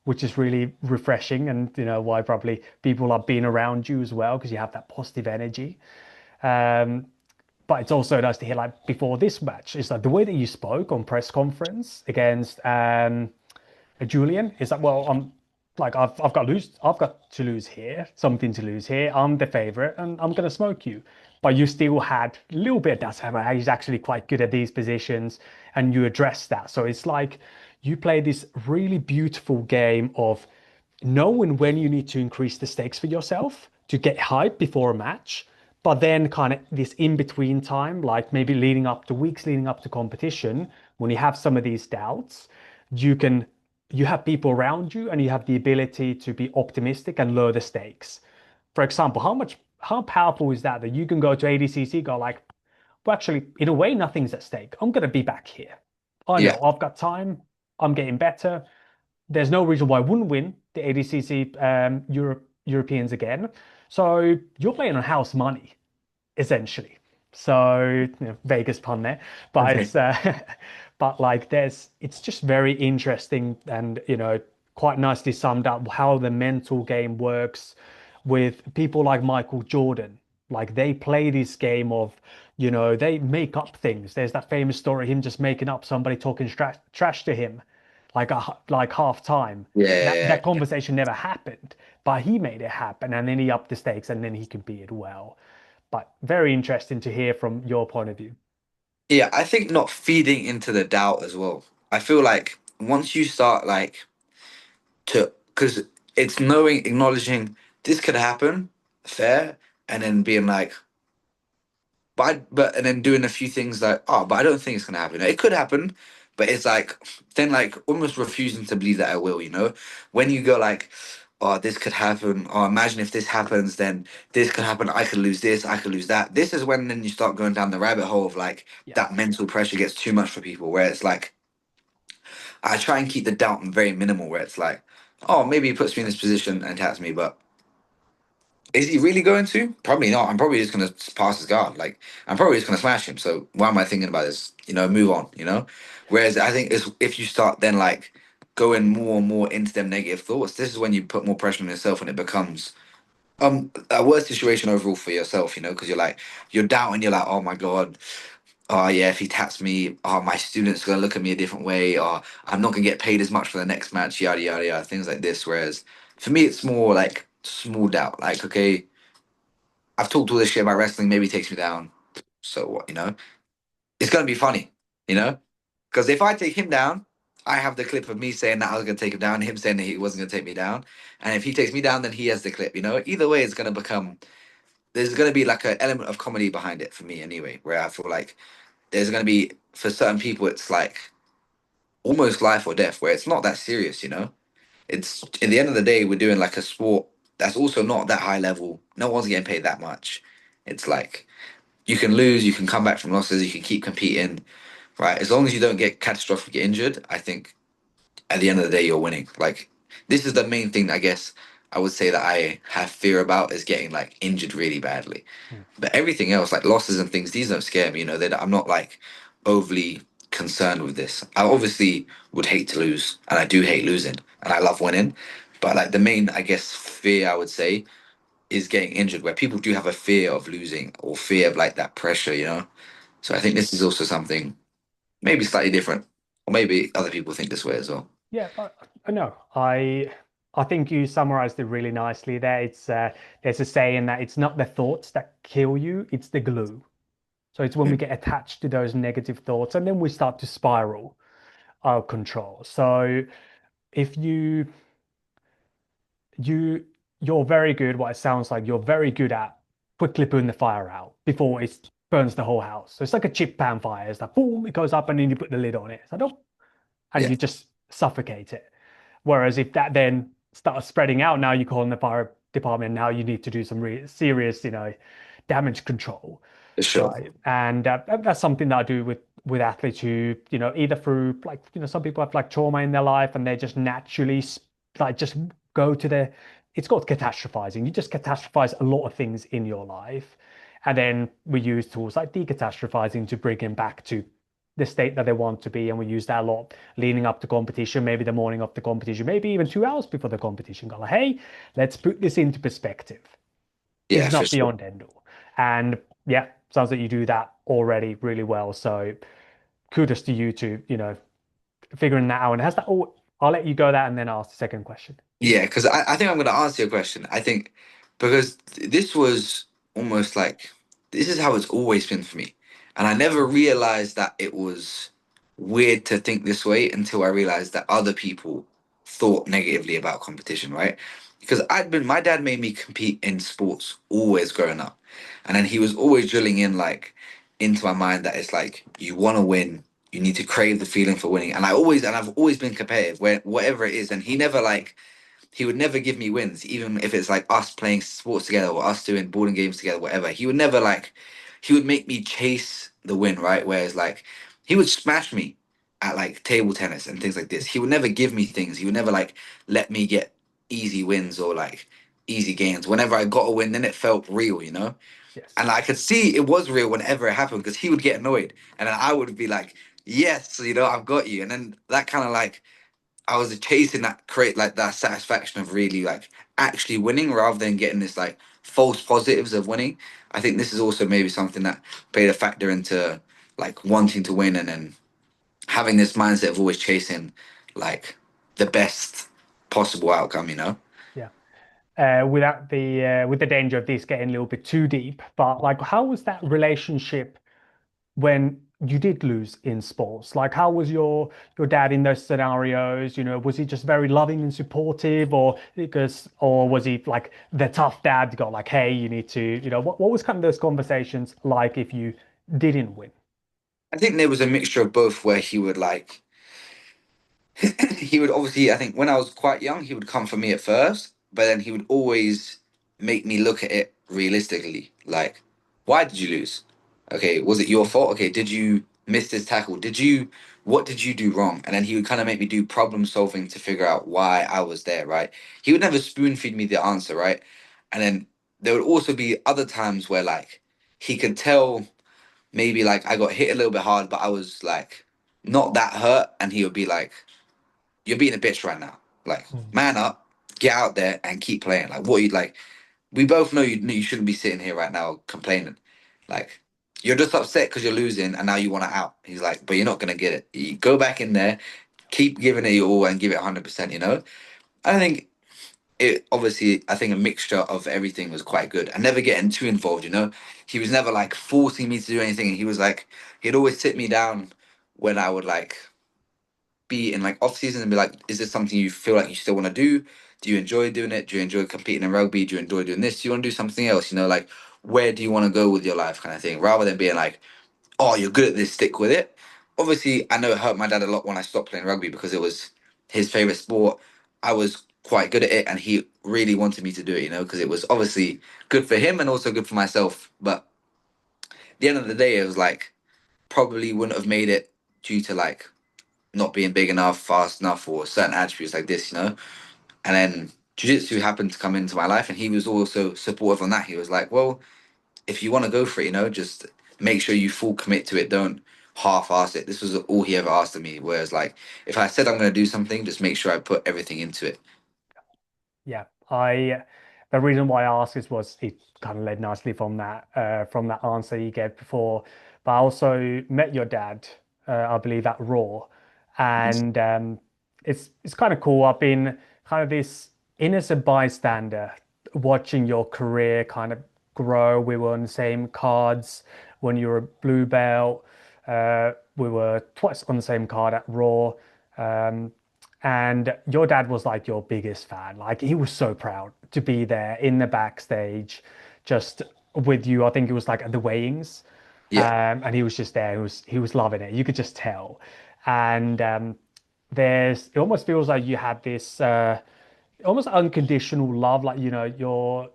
which is really refreshing. And, you know, why probably people are being around you as well, because you have that positive energy. Um, but it's also nice to hear, like, before this match, is like the way that you spoke on press conference against Julian is that, well, I'm like I've got to lose here, something to lose here. I'm the favorite, and I'm gonna smoke you. But you still had a little bit of that time. He's actually quite good at these positions, and you address that. So it's like you play this really beautiful game of knowing when you need to increase the stakes for yourself to get hype before a match, but then kind of this in between time, like maybe leading up to weeks leading up to competition, when you have some of these doubts, you can you have people around you and you have the ability to be optimistic and lower the stakes. For example, how powerful is that you can go to ADCC, go like, well, actually, in a way, nothing's at stake. I'm gonna be back here. I Yeah. know I've got time. I'm getting better. There's no reason why I wouldn't win the ADCC Europeans again. So you're playing on house money essentially. So, you know, Vegas pun there, but Okay. it's but like it's just very interesting and, you know, quite nicely summed up how the mental game works with people like Michael Jordan. Like they play this game of, you know, they make up things. There's that famous story of him just making up somebody talking trash to him, like half time. Yeah, That yeah, yeah. conversation never happened, but he made it happen, and then he upped the stakes, and then he competed well. But very interesting to hear from your point of view. Yeah, I think not feeding into the doubt as well. I feel like once you start like to, because it's knowing, acknowledging this could happen, fair, and then being like, but and then doing a few things like, oh, but I don't think it's gonna happen. It could happen, but it's like then like almost refusing to believe that I will. When you go like, oh, this could happen. Oh, imagine if this happens, then this could happen. I could lose this. I could lose that. This is when then you start going down the rabbit hole of like Yeah. that mental pressure gets too much for people. Where it's like I try and keep the doubt very minimal. Where it's like, oh, maybe he puts me in this position and attacks me, but is he really going to? Probably not. I'm probably just gonna pass his guard. Like I'm probably just gonna smash him. So why am I thinking about this? Move on. Whereas I think it's if you start then like going more and more into them negative thoughts, this is when you put more pressure on yourself and it becomes a worse situation overall for yourself. Because you're doubting. You're like, oh my god. Oh yeah, if he taps me, oh my student's gonna look at me a different way, or I'm not gonna get paid as much for the next match, yada yada yada, things like this. Whereas for me, it's more like small doubt. Like, okay, I've talked all this shit about wrestling, maybe he takes me down. So what, It's gonna be funny, you know? Because if I take him down, I have the clip of me saying that I was gonna take him down, him saying that he wasn't gonna take me down. And if he takes me down, then he has the clip. Either way, it's gonna become there's gonna be like an element of comedy behind it for me anyway, where I feel like there's gonna be for certain people it's like almost life or death, where it's not that serious. It's in the end of the day, we're doing like a sport that's also not that high level. No one's getting paid that much. It's like you can lose, you can come back from losses, you can keep competing, right? As long as you don't get catastrophically injured, I think at the end of the day you're winning. Like this is the main thing I guess I would say that I have fear about is getting like injured really badly. Mm. But everything else, like losses and things, these don't scare me. That I'm not like overly concerned with this. I obviously would hate to lose, and I do hate losing, and I love winning. But like the main, I guess, fear I would say is getting injured, where people do have a fear of losing or fear of like that pressure. So I think this is also something maybe slightly different, or maybe other people think this way as well. Yeah, no, I think you summarized it really nicely there. It's there's a saying that it's not the thoughts that kill you, it's the glue. So it's when we Mm. get attached to those negative thoughts and then we start to spiral out of control. So if you you're very good, what it sounds like you're very good at quickly putting the fire out before it burns the whole house. So it's like a chip pan fire. It's like boom, it goes up and then you put the lid on it. It's like, oh, and Yeah, you just suffocate it. Whereas if that then starts spreading out, now you call in the fire department. Now you need to do some serious, damage control, for sure. right? And that's something that I do with athletes who, either through like, some people have like trauma in their life and they just naturally like just go to the. It's called catastrophizing. You just catastrophize a lot of things in your life. And then we use tools like decatastrophizing to bring them back to the state that they want to be. And we use that a lot leading up to competition, maybe the morning of the competition, maybe even 2 hours before the competition. Go like, hey, let's put this into perspective. It's Yeah, for not sure. beyond end all. And yeah, sounds like you do that already really well. So kudos to you to, figuring that out. And has that all, I'll let you go that and then ask the second question. Yeah, because I think I'm going to answer your question. I think because this was almost like this is how it's always been for me. And I never realized that it was weird to think this way until I realized that other people thought negatively about competition, right? Because my dad made me compete in sports always growing up. And then he was always drilling in like into my mind that it's like you want to win, you need to crave the feeling for winning. And I've always been competitive where whatever it is. And he would never give me wins, even if it's like us playing sports together or us doing boarding games together, whatever. He would never he would make me chase the win, right? Whereas like he would smash me at like table tennis and things like this. He would never give me things. He would never like let me get easy wins or like easy gains. Whenever I got a win, then it felt real. Yes. And I could see it was real whenever it happened because he would get annoyed. And then I would be like, yes, I've got you. And then that kind of like I was chasing that create like that satisfaction of really like actually winning rather than getting this like false positives of winning. I think this is also maybe something that played a factor into like wanting to win and then having this mindset of always chasing like the best possible outcome. Yeah. Without the with the danger of this getting a little bit too deep, but like how was that relationship when you did lose in sports? Like, how was your dad in those scenarios? Was he just very loving and supportive, or was he like the tough dad got like, hey, you need to, what was kind of those conversations like if you didn't win? I think there was a mixture of both where he would he would obviously, I think when I was quite young, he would come for me at first, but then he would always make me look at it realistically. Like, why did you lose? Okay, was it your fault? Okay, did you miss this tackle? What did you do wrong? And then he would kind of make me do problem solving to figure out why I was there, right? He would never spoon feed me the answer, right? And then there would also be other times where like he could tell maybe like I got hit a little bit hard, but I was like not that hurt, and he would be like, you're being a bitch right now. Like, Mm. man up, get out there and keep playing. Like, what you like? We both know you shouldn't be sitting here right now complaining. Like, you're just upset because you're losing and now you want to out. He's like, but you're not gonna get it. You go back in there, keep giving it your all and give it 100%. I think it obviously. I think a mixture of everything was quite good. And never getting too involved. He was never like forcing me to do anything. And he was like, he'd always sit me down when I would like be in like off season and be like, is this something you feel like you still want to do? Do you enjoy doing it? Do you enjoy competing in rugby? Do you enjoy doing this? Do you want to do something else? Like where do you want to go with your life kind of thing? Rather than being like, oh, you're good at this, stick with it. Obviously, I know it hurt my dad a lot when I stopped playing rugby because it was his favorite sport. I was quite good at it and he really wanted me to do it, because it was obviously good for him and also good for myself. But at the end of the day, it was like probably wouldn't have made it due to like not being big enough, fast enough, or certain attributes like this. And then jiu-jitsu happened to come into my life, and he was also supportive on that. He was like, "Well, if you want to go for it, just make sure you full commit to it. Don't half-ass it." This was all he ever asked of me. Whereas, like, if I said I'm going to do something, just make sure I put everything into it. Yeah, the reason why I asked this was it kind of led nicely from that answer you gave before. But I also met your dad, I believe at Raw, and it's kind of cool. I've been kind of this innocent bystander watching your career kind of grow. We were on the same cards when you were a blue belt. We were twice on the same card at Raw. Um, and your dad was like your biggest fan. Like he was so proud to be there in the backstage, just with you. I think it was like at the weighings, Yeah. and he was just there. He was loving it. You could just tell. And it almost feels like you had this almost unconditional love. Like your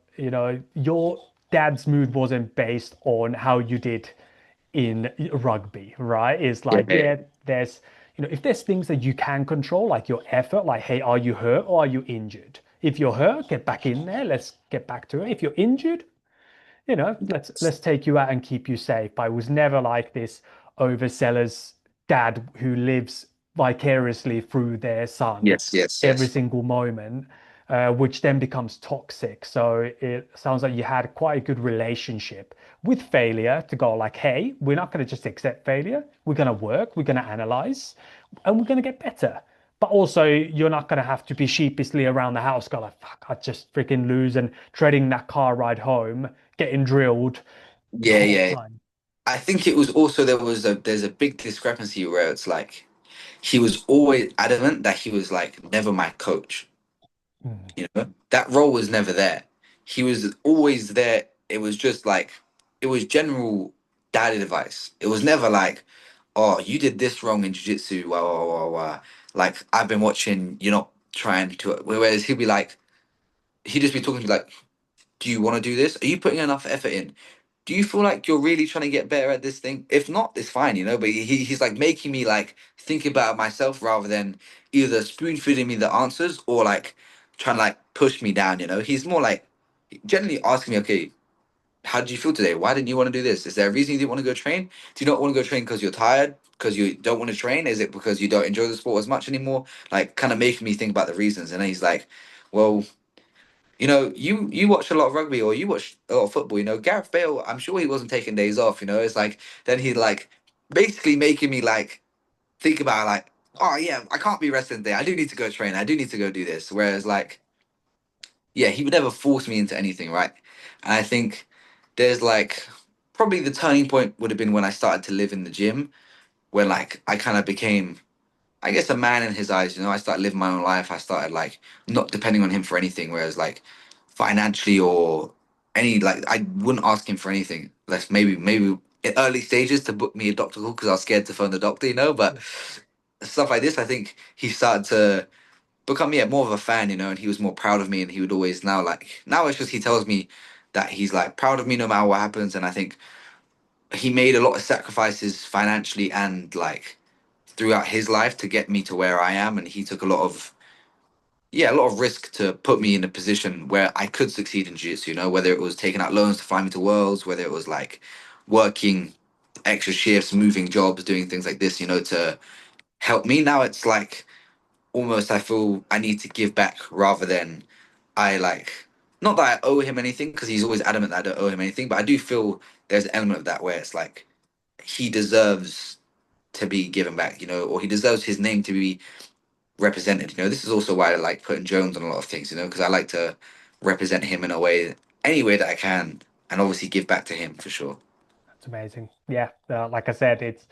dad's mood wasn't based on how you did in rugby, right? It's Yeah. like, yeah, there's, if there's things that you can control, like your effort, like, hey, are you hurt or are you injured? If you're hurt, get back in there. Let's get back to it. If you're injured, let's take you out and keep you safe. But I was never like this overseller's dad who lives vicariously through their son Yes. Yes. every Yes. single moment, which then becomes toxic. So it sounds like you had quite a good relationship with failure to go like, hey, we're not going to just accept failure. We're going to work, we're going to analyze, and we're going to get better. But also, you're not going to have to be sheepishly around the house, go like, fuck, I just freaking lose and treading that car ride home, getting drilled the Yeah. whole Yeah. time. I think it was also there's a big discrepancy where it's like he was always adamant that he was like never my coach. Mm. That role was never there. He was always there. It was just like it was general dad advice. It was never like, oh, you did this wrong in jiu-jitsu, wow, wow, wow, wow. Like I've been watching, you're not trying to. Whereas he'd be like, he'd just be talking to me like, do you want to do this? Are you putting enough effort in? Do you feel like you're really trying to get better at this thing? If not, it's fine. But he's like making me like think about myself rather than either spoon feeding me the answers or like trying to like push me down. He's more like generally asking me, okay, how did you feel today? Why didn't you want to do this? Is there a reason you didn't want to go train? Do you not want to go train because you're tired? Because you don't want to train? Is it because you don't enjoy the sport as much anymore? Like kind of making me think about the reasons. And then he's like, well, you watch a lot of rugby or you watch a lot of football. Gareth Bale, I'm sure he wasn't taking days off. It's like then he'd like basically making me like think about like, oh yeah, I can't be resting today. I do need to go train. I do need to go do this. Whereas like, yeah, he would never force me into anything, right? And I think there's like probably the turning point would have been when I started to live in the gym, where like I kind of became, I guess, a man in his eyes. You know, I started living my own life. I started like not depending on him for anything. Whereas like financially or any like I wouldn't ask him for anything. Less maybe in early stages to book me a doctor call because I was scared to phone the doctor. You know, but stuff like this, I think he started to become more of a fan. You know, and he was more proud of me, and he would always now it's just he tells me that he's like proud of me no matter what happens, and I think he made a lot of sacrifices financially and like throughout his life to get me to where I am, and he took a lot of risk to put me in a position where I could succeed in jiu-jitsu, you know, whether it was taking out loans to fly me to worlds, whether it was like working extra shifts, moving jobs, doing things like this, you know, to help me. Now it's like almost I feel I need to give back rather than I like not that I owe him anything because he's always adamant that I don't owe him anything, but I do feel there's an element of that where it's like he deserves to be given back, you know, or he deserves his name to be represented. You know, this is also why I like putting Jones on a lot of things, you know, because I like to represent him in a way, any way that I can, and obviously give back to him for sure. That's amazing. Yeah, like I said, it's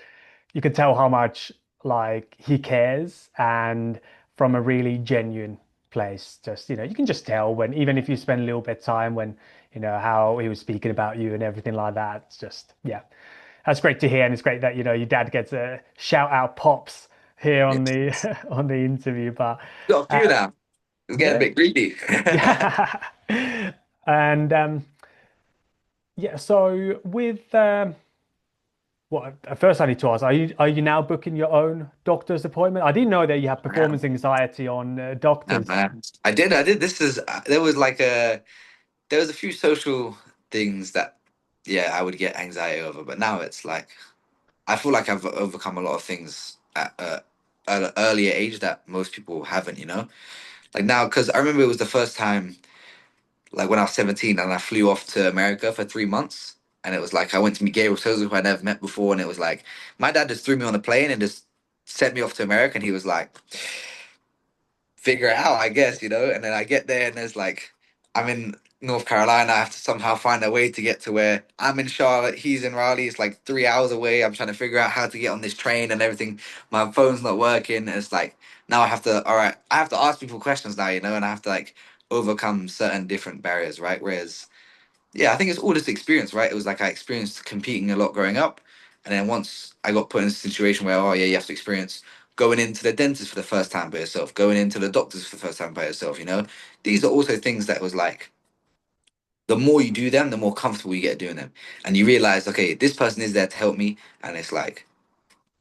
you can tell how much like he cares and from a really genuine place. Just, you can just tell when even if you spend a little bit of time when, how he was speaking about you and everything like that. It's just, yeah. That's great to hear, and it's great that, your dad gets a shout out pops here Yeah. on the on the interview. But Got a few uh, now. It's getting a yeah. bit greedy. Yeah. And yeah, so with what first I need to ask, are you now booking your own doctor's appointment? I didn't know that you have performance anxiety on doctors. I did. This is there was a few social things that I would get anxiety over, but now it's like I feel like I've overcome a lot of things at an earlier age that most people haven't. You know, like now because I remember it was the first time like when I was 17 and I flew off to America for 3 months. And it was like I went to meet Gabriel Souza, who I never met before, and it was like my dad just threw me on the plane and just sent me off to America, and he was like, figure it out, I guess, you know. And then I get there, and there's like, I'm in North Carolina. I have to somehow find a way to get to where I'm in Charlotte. He's in Raleigh. It's like 3 hours away. I'm trying to figure out how to get on this train and everything. My phone's not working. And it's like now I have to. All right, I have to ask people questions now, you know, and I have to like overcome certain different barriers, right? Whereas I think it's all this experience, right? It was like I experienced competing a lot growing up, and then once I got put in a situation where, oh yeah, you have to experience going into the dentist for the first time by yourself, going into the doctors for the first time by yourself. You know, these are also things that was like the more you do them, the more comfortable you get doing them, and you realize, okay, this person is there to help me, and it's like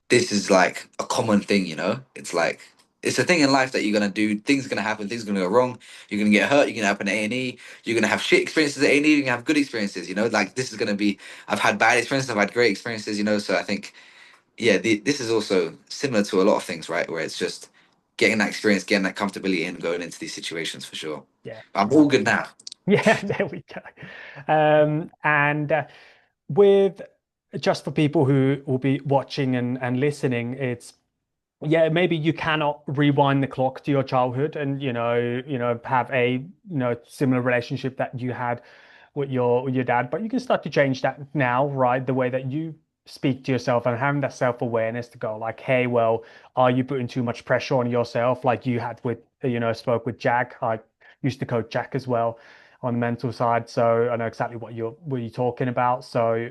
this is like a common thing, you know? It's like it's a thing in life that you're gonna do. Things are gonna happen. Things are gonna go wrong. You're gonna get hurt. You're gonna happen A&E. You're gonna have shit experiences at A&E. You're gonna have good experiences. You know, like this is gonna be. I've had bad experiences. I've had great experiences. You know, so I think this is also similar to a lot of things, right? Where it's just getting that experience, getting that comfortability, and going into these situations for sure. Yeah, But I'm all good exactly. now. Yeah, there we go. And with just for people who will be watching and listening, it's yeah, maybe you cannot rewind the clock to your childhood and have a similar relationship that you had with your dad, but you can start to change that now, right? The way that you speak to yourself and having that self-awareness to go like, hey, well, are you putting too much pressure on yourself like you had with spoke with Jack? I used to coach Jack as well on the mental side, so I know exactly what you're talking about. So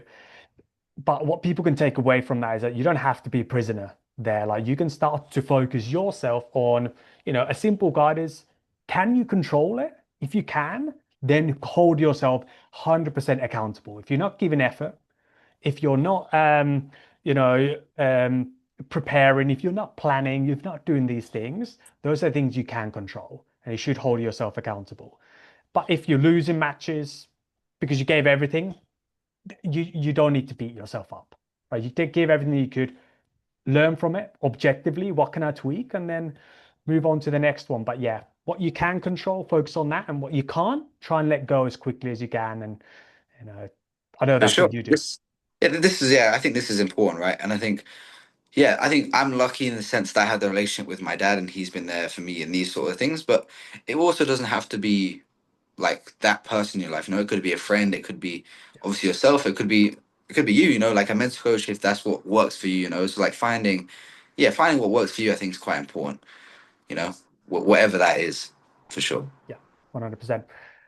but what people can take away from that is that you don't have to be a prisoner there. Like you can start to focus yourself on, a simple guide is, can you control it? If you can, then hold yourself 100% accountable. If you're not giving effort, if you're not, preparing, if you're not planning, you're not doing these things, those are things you can control and you should hold yourself accountable. But if you're losing matches because you gave everything, you don't need to beat yourself up, right? You did give everything you could, learn from it objectively. What can I tweak, and then move on to the next one. But yeah, what you can control, focus on that, and what you can't, try and let go as quickly as you can. And you know, I know For that's sure. what you do. This is I think this is important, right? And I think I think I'm lucky in the sense that I have the relationship with my dad and he's been there for me in these sort of things. But it also doesn't have to be like that person in your life. You know, it could be a friend, it could be obviously yourself, it could be it could be you, like a mental coach if that's what works for you, So like finding what works for you, I think is quite important, you know, whatever that is, for sure. Yeah, 100%.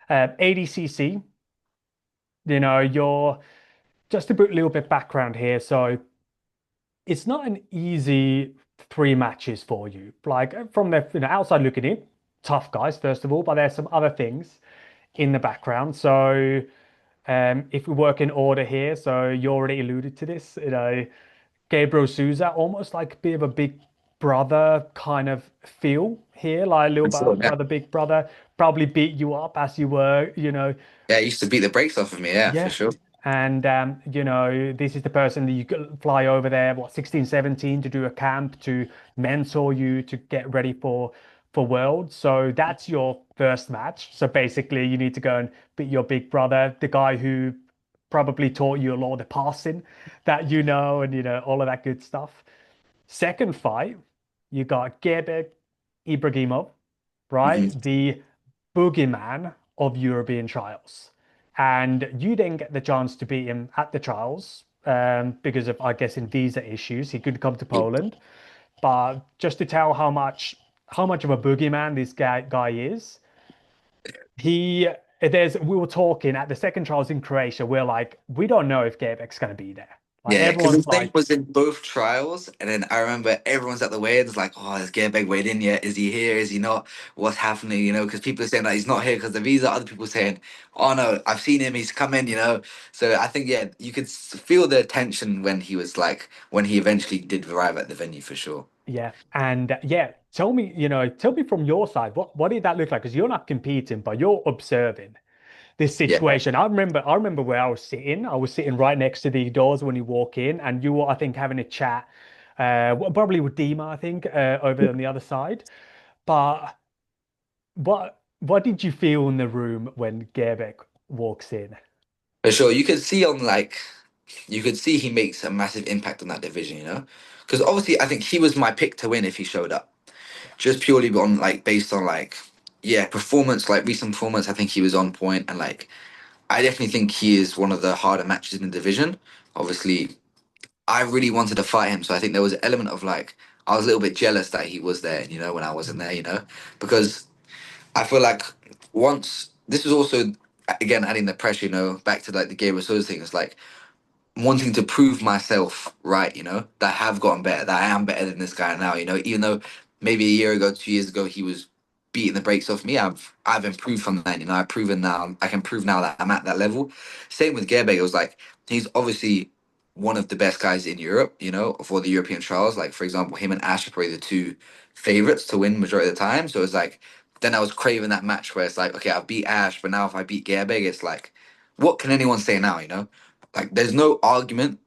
ADCC, you're just to put a little bit background here. So it's not an easy three matches for you. Like from the outside looking in, tough guys, first of all, but there's some other things in the background. So if we work in order here, so you already alluded to this, Gabriel Souza, almost like a bit of a big brother kind of feel here, like a little For sure, yeah. brother, big brother, probably beat you up as you were, Yeah, it used to beat the brakes off of me, yeah, for yeah. sure. And this is the person that you could fly over there, what, 16, 17, to do a camp to mentor you to get ready for Worlds. So that's your first match. So basically you need to go and beat your big brother, the guy who probably taught you a lot of the passing that and all of that good stuff. Second fight, you got Gebek Ibrahimov, Hmm. right? The boogeyman of European trials. And you didn't get the chance to beat him at the trials because of, I guess, in visa issues. He couldn't come to Poland. But just to tell how much of a boogeyman this guy is, he we were talking at the second trials in Croatia. We're like, we don't know if Gebek's going to be there. Like Yeah, because everyone's his name like, was in both trials, and then I remember everyone's at the weigh-ins like, "Oh, is Gairbeg weighed in yet? Is he here? Is he not? What's happening?" Because people are saying that he's not here because the visa. Other people saying, "Oh no, I've seen him. He's come in." So I think yeah, you could feel the tension when he eventually did arrive at the venue for sure. yeah. And yeah, tell me from your side, what did that look like? Because you're not competing, but you're observing this Yeah, situation. I remember where I was sitting. I was sitting right next to the doors when you walk in, and you were, I think, having a chat, probably with Dima, I think, over on the other side. But what did you feel in the room when Gerbek walks in? for sure. You could see he makes a massive impact on that division. Because obviously I think he was my pick to win if he showed up. Yeah. Just purely on based on yeah, performance, recent performance. I think he was on point, and I definitely think he is one of the harder matches in the division. Obviously, I really wanted to fight him, so I think there was an element of I was a little bit jealous that he was there, when I wasn't Mhm. there, because I feel like once this was also again adding the pressure, back to the Gabriel Souza thing. It's wanting to prove myself right, that I have gotten better, that I am better than this guy now, even though maybe a year ago, 2 years ago, he was beating the brakes off me. I've improved from that, I've proven now, I can prove now that I'm at that level. Same with Gerbeg. It was he's obviously one of the best guys in Europe, for the European trials. Like for example, him and Ash are probably the two favorites to win majority of the time. So it's then I was craving that match where it's okay, I've beat Ash, but now if I beat Gerbeg, it's what can anyone say now, there's no argument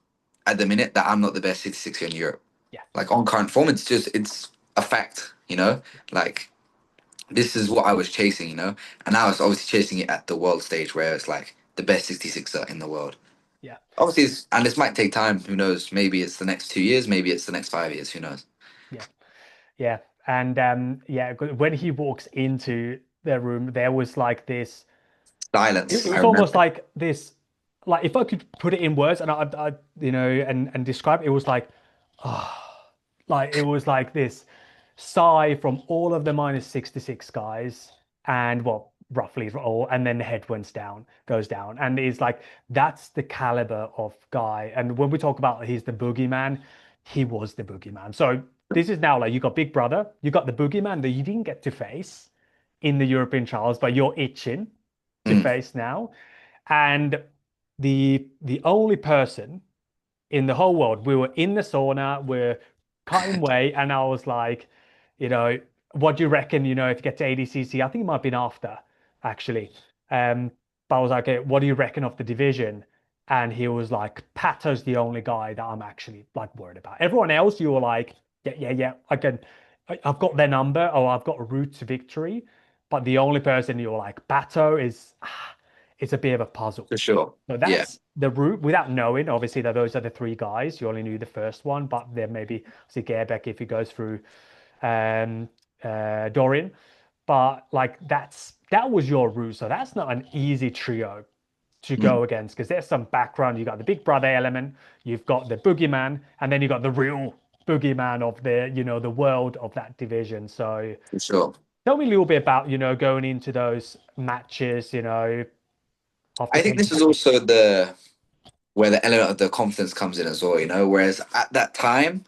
at the minute that I'm not the best 66er in Europe. Yeah. On current form, it's a fact. Yeah. Like this is what I was chasing. And now it's obviously chasing it at the world stage where it's the best 66er in the world. Yeah. Obviously, and this might take time. Who knows? Maybe it's the next 2 years. Maybe it's the next 5 years. Who knows? Yeah. Yeah. And yeah, when he walks into the room, there was like this. It, Silence. it I was almost remember. like this, like if I could put it in words and and describe it, it was like, ah, like it was like this sigh from all of the minus 66 guys, and well, roughly for all, and then the head goes down, and it's like that's the caliber of guy. And when we talk about he's the boogeyman, he was the boogeyman. So this is now like you got Big Brother, you got the boogeyman that you didn't get to face in the European trials, but you're itching to Mm. face now. And the only person in the whole world, we were in the sauna, we're cutting weight, and I was like, you know, what do you reckon, if you get to ADCC? I think it might have been after, actually. But I was like, okay, what do you reckon of the division? And he was like, Pato's the only guy that I'm actually like worried about. Everyone else, you were like, yeah, yeah, yeah, I've got their number, or I've got a route to victory. But the only person you're like, Pato is, it's a bit of a puzzle. For sure. So Yeah. that's the route without knowing, obviously, that those are the three guys. You only knew the first one, but there maybe see Gerbeck if he goes through um, Dorian. But like that was your route. So that's not an easy trio to Mm, go against because there's some background. You got the big brother element, you've got the boogeyman, and then you got the real boogeyman of the, the world of that division. So for sure. tell me a little bit about, going into those matches, after I think taking this is that victory. also the where the element of the confidence comes in as well, you know. Whereas at that time,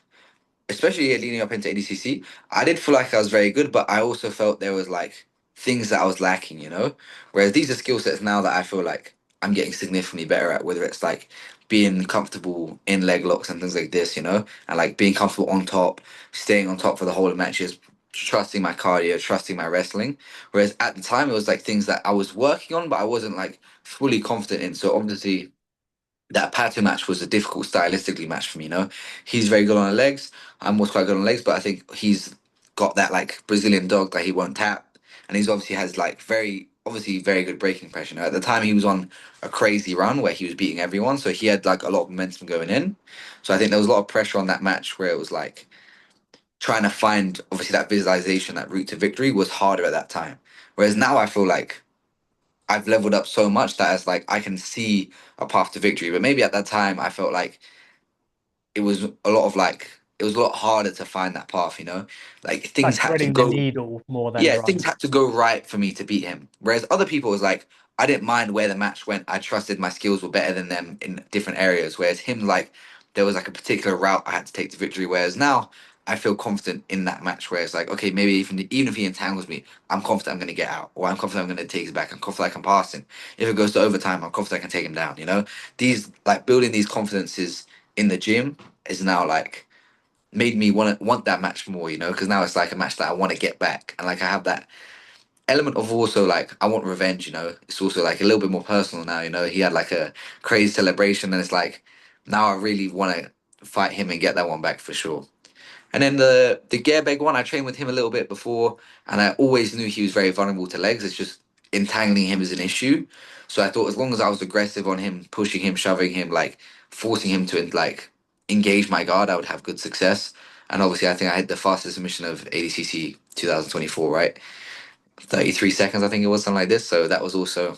especially leading up into ADCC, I did feel like I was very good, but I also felt there was like things that I was lacking, you know. Whereas these are skill sets now that I feel like I'm getting significantly better at, whether it's like being comfortable in leg locks and things like this, you know, and like being comfortable on top, staying on top for the whole of matches, trusting my cardio, trusting my wrestling. Whereas at the time, it was like things that I was working on, but I wasn't like fully confident in. So obviously that Pato match was a difficult stylistically match for me. You know, he's very good on the legs. I'm also quite good on legs, but I think he's got that like Brazilian dog that he won't tap, and he's obviously has like very obviously very good breaking pressure. You know, at the time he was on a crazy run where he was beating everyone, so he had like a lot of momentum going in. So I think there was a lot of pressure on that match where it was like trying to find obviously that visualization, that route to victory was harder at that time. Whereas now I feel like I've leveled up so much that it's like I can see a path to victory. But maybe at that time I felt like it was a lot of like it was a lot harder to find that path, you know? Like things Like had to threading the go needle more than yeah, things running. had to go right for me to beat him. Whereas other people was like, I didn't mind where the match went. I trusted my skills were better than them in different areas. Whereas him, like, there was like a particular route I had to take to victory. Whereas now I feel confident in that match where it's like, okay, maybe even if he entangles me, I'm confident I'm gonna get out. Or I'm confident I'm gonna take his back. I'm confident I can pass him. If it goes to overtime, I'm confident I can take him down, you know? These like building these confidences in the gym is now like made me want that match more, you know, because now it's like a match that I want to get back, and like I have that element of also like I want revenge, you know. It's also like a little bit more personal now, you know. He had like a crazy celebration, and it's like now I really want to fight him and get that one back for sure. And then the Gearbeg one, I trained with him a little bit before, and I always knew he was very vulnerable to legs. It's just entangling him is an issue. So I thought as long as I was aggressive on him, pushing him, shoving him, like forcing him to like engage my guard, I would have good success. And obviously, I think I had the fastest submission of ADCC 2024, right? 33 seconds, I think it was, something like this. So that was also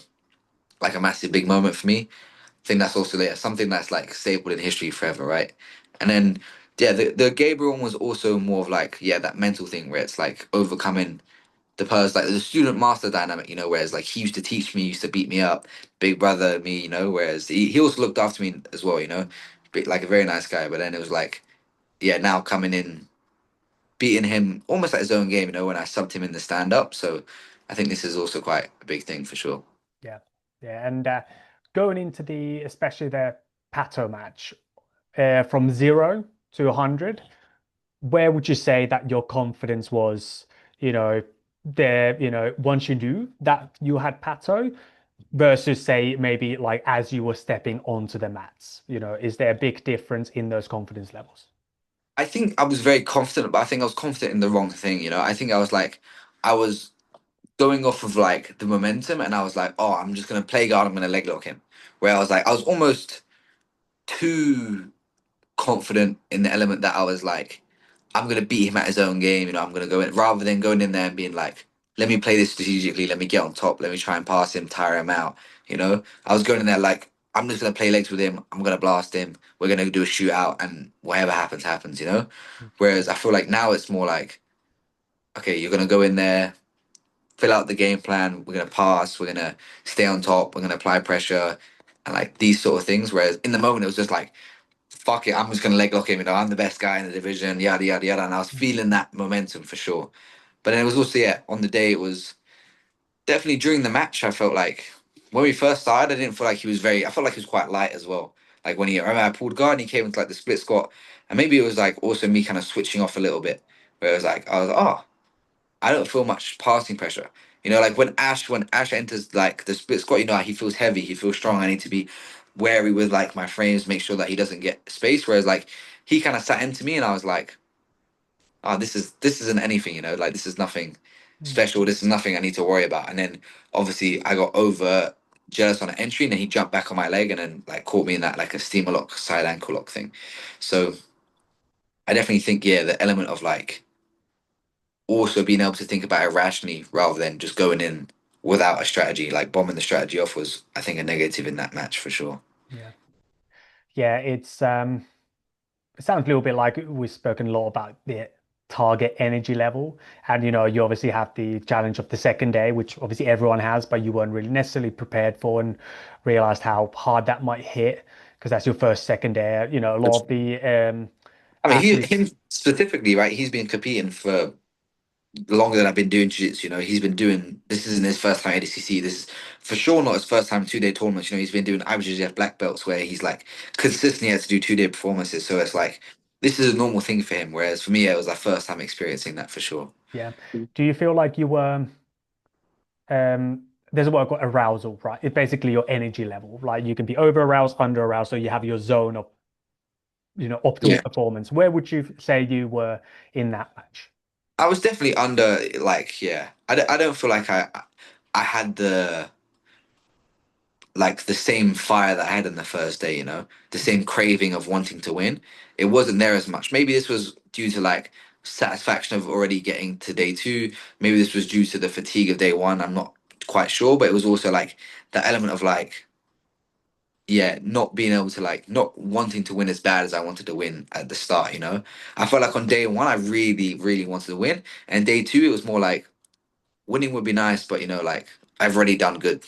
like a massive big moment for me. I think that's also something that's like stapled in history forever, right? And then yeah, the Gabriel one was also more of like yeah that mental thing where it's like overcoming the person like the student master dynamic, you know. Whereas like he used to teach me, used to beat me up, big brother me, you know. Whereas he also looked after me as well, you know, like a very nice guy. But then it was like yeah, now coming in beating him almost like his own game, you know, when I subbed him in the stand up. So I think this is also quite a big thing for sure. Yeah. Yeah. And going into especially the Pato match, from 0 to 100, where would you say that your confidence was, once you knew that you had Pato versus say maybe like as you were stepping onto the mats, is there a big difference in those confidence levels? I think I was very confident, but I think I was confident in the wrong thing, you know. I think I was like, I was going off of like the momentum, and I was like, oh, I'm just gonna play guard, I'm gonna leg lock him. Where I was like, I was almost too confident in the element that I was like, I'm gonna beat him at his own game. You know, I'm gonna go in rather than going in there and being like, let me play this strategically. Let me get on top. Let me try and pass him, tire him out. You know, I was going in there like, I'm just gonna play legs with him. I'm gonna blast him. We're gonna do a shootout, and whatever happens, happens. You know. Whereas I feel like now it's more like, okay, you're gonna go in there, fill out the game plan. We're gonna pass. We're gonna stay on top. We're gonna apply pressure, and like these sort of things. Whereas in the moment, it was just like fuck it, I'm just gonna leg lock him. You know, I'm the best guy in the division, yada yada yada. And I was feeling that momentum for sure. But then it was also yeah, on the day it was definitely during the match. I felt like when we first started, I didn't feel like he was very. I felt like he was quite light as well. Like when I remember I pulled guard and he came into like the split squat, and maybe it was like also me kind of switching off a little bit, where it was like I was like, oh, I don't feel much passing pressure. You know, like when Ash enters like the split squat, you know, he feels heavy, he feels strong. I need to be wary with like my frames, make sure that he doesn't get space. Whereas like he kind of sat into me, and I was like, oh, this isn't anything, you know, like this is nothing special. This is nothing I need to worry about. And then obviously I got over jealous on an entry, and then he jumped back on my leg and then like caught me in that like a steamer lock, side ankle lock thing. So I definitely think yeah, the element of like also being able to think about it rationally rather than just going in without a strategy. Like bombing the strategy off was, I think, a negative in that match for sure. Yeah. Yeah, it sounds a little bit like we've spoken a lot about the target energy level. And you obviously have the challenge of the second day, which obviously everyone has, but you weren't really necessarily prepared for and realized how hard that might hit because that's your first second day. A lot of the I mean, him athletes. specifically, right? He's been competing for longer than I've been doing jiu-jitsu. He's been doing this isn't his first time ADCC. This is for sure not his first time 2 day tournaments. He's been doing IBJJF black belts where he's like consistently has to do 2 day performances. So it's like this is a normal thing for him. Whereas for me, it was my first time experiencing that for sure. Yeah. Do you feel like you were there's a word called arousal, right? It's basically your energy level. Like you can be over aroused, under aroused, so you have your zone of, optimal Yeah, performance. Where would you say you were in that match? I was definitely under like yeah. I don't feel like I had the same fire that I had on the first day, the same craving of wanting to win. It wasn't there as much. Maybe this was due to like satisfaction of already getting to day two. Maybe this was due to the fatigue of day one. I'm not quite sure, but it was also like that element of like, yeah, not being able to like not wanting to win as bad as I wanted to win at the start. I felt like on day one I really, really wanted to win. And day two it was more like winning would be nice, but like I've already done good.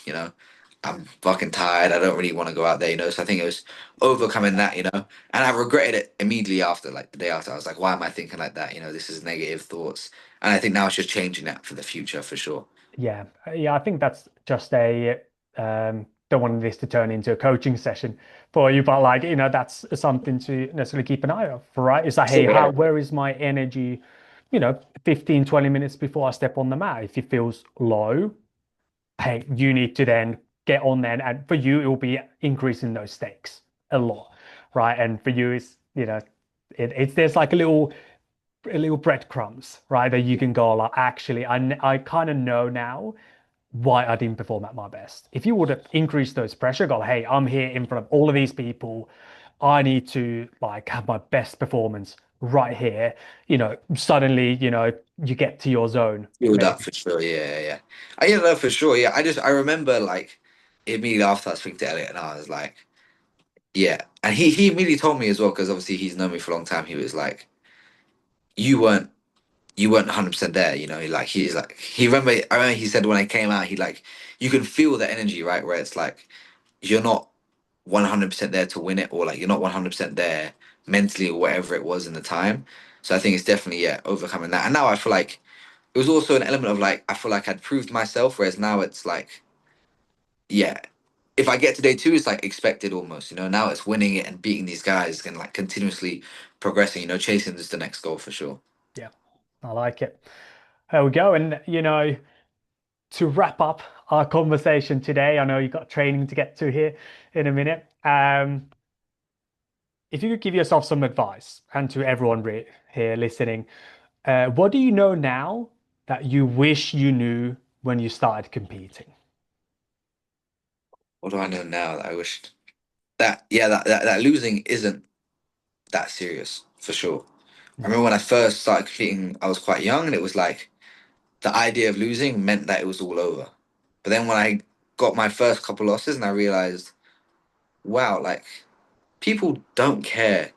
I'm fucking tired. I don't really want to go out there. So I think it was overcoming that. And I regretted it immediately after, like the day after. I was like, why am I thinking like that? This is negative thoughts. And I think now it's just changing that for the future for sure. Yeah, yeah, I think that's just don't want this to turn into a coaching session for you, but like, that's something to necessarily keep an eye out for, right? It's like, hey, Yeah. where is my energy, 15, 20 minutes before I step on the mat? If it feels low, hey, you need to then get on there. And for you, it will be increasing those stakes a lot, right? And for you, it's there's like a little breadcrumbs, right? That you can go like, actually, I kind of know now why I didn't perform at my best. If you would have increased those pressure, go, hey, I'm here in front of all of these people. I need to like have my best performance right here. Suddenly, you get to your zone, Feel that maybe. for sure. Yeah, yeah, yeah. I know for sure. Yeah. I remember like immediately after I was speaking to Elliot and I was like, yeah. And he immediately told me as well, because obviously he's known me for a long time. He was like, you weren't you weren't 100% there, like I remember he said when I came out, he like you can feel the energy, right, where it's like you're not 100% there to win it, or like you're not 100% there mentally or whatever it was in the time. So I think it's definitely, yeah, overcoming that. And now I feel like it was also an element of like I feel like I'd proved myself, whereas now it's like, yeah, if I get to day two, it's like expected almost, now it's winning it and beating these guys and like continuously progressing, chasing just the next goal for sure. Yeah, I like it. There we go. And, to wrap up our conversation today, I know you've got training to get to here in a minute. If you could give yourself some advice and to everyone here listening, what do you know now that you wish you knew when you started competing? What do I know now that I wish that yeah that losing isn't that serious for sure. I Mm. remember when I first started competing, I was quite young, and it was like the idea of losing meant that it was all over. But then when I got my first couple losses, and I realized, wow, like people don't care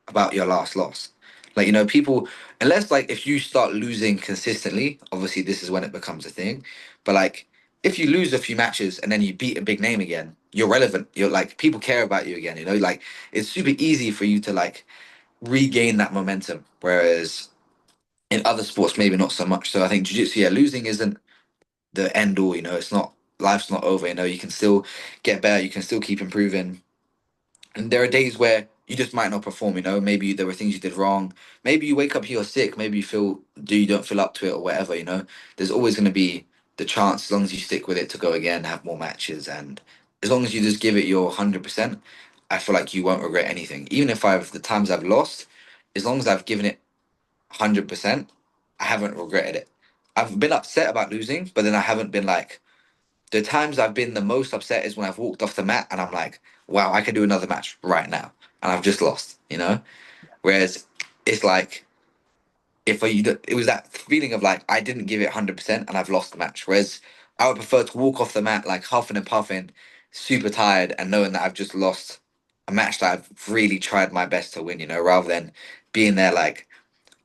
about your last loss. Like, people, unless like if you start losing consistently, obviously this is when it becomes a thing. But like if you lose a few matches and then you beat a big name again, you're relevant. You're like people care about you again, like it's super easy for you to like regain that momentum. Whereas in other sports, maybe not so much. So I think jiu-jitsu, yeah, losing isn't the end all, it's not life's not over, you can still get better, you can still keep improving. And there are days where you just might not perform, maybe there were things you did wrong. Maybe you wake up, you're sick, maybe you don't feel up to it or whatever, There's always gonna be the chance, as long as you stick with it, to go again, have more matches, and as long as you just give it your 100%, I feel like you won't regret anything. Even if the times I've lost, as long as I've given it 100%, I haven't regretted it. I've been upset about losing, but then I haven't been like, the times I've been the most upset is when I've walked off the mat and I'm like, wow, I can do another match right now. And I've just lost. Whereas it's like, it was that feeling of like, I didn't give it 100% and I've lost the match. Whereas I would prefer to walk off the mat like huffing and puffing, super tired, and knowing that I've just lost a match that I've really tried my best to win, rather than being there like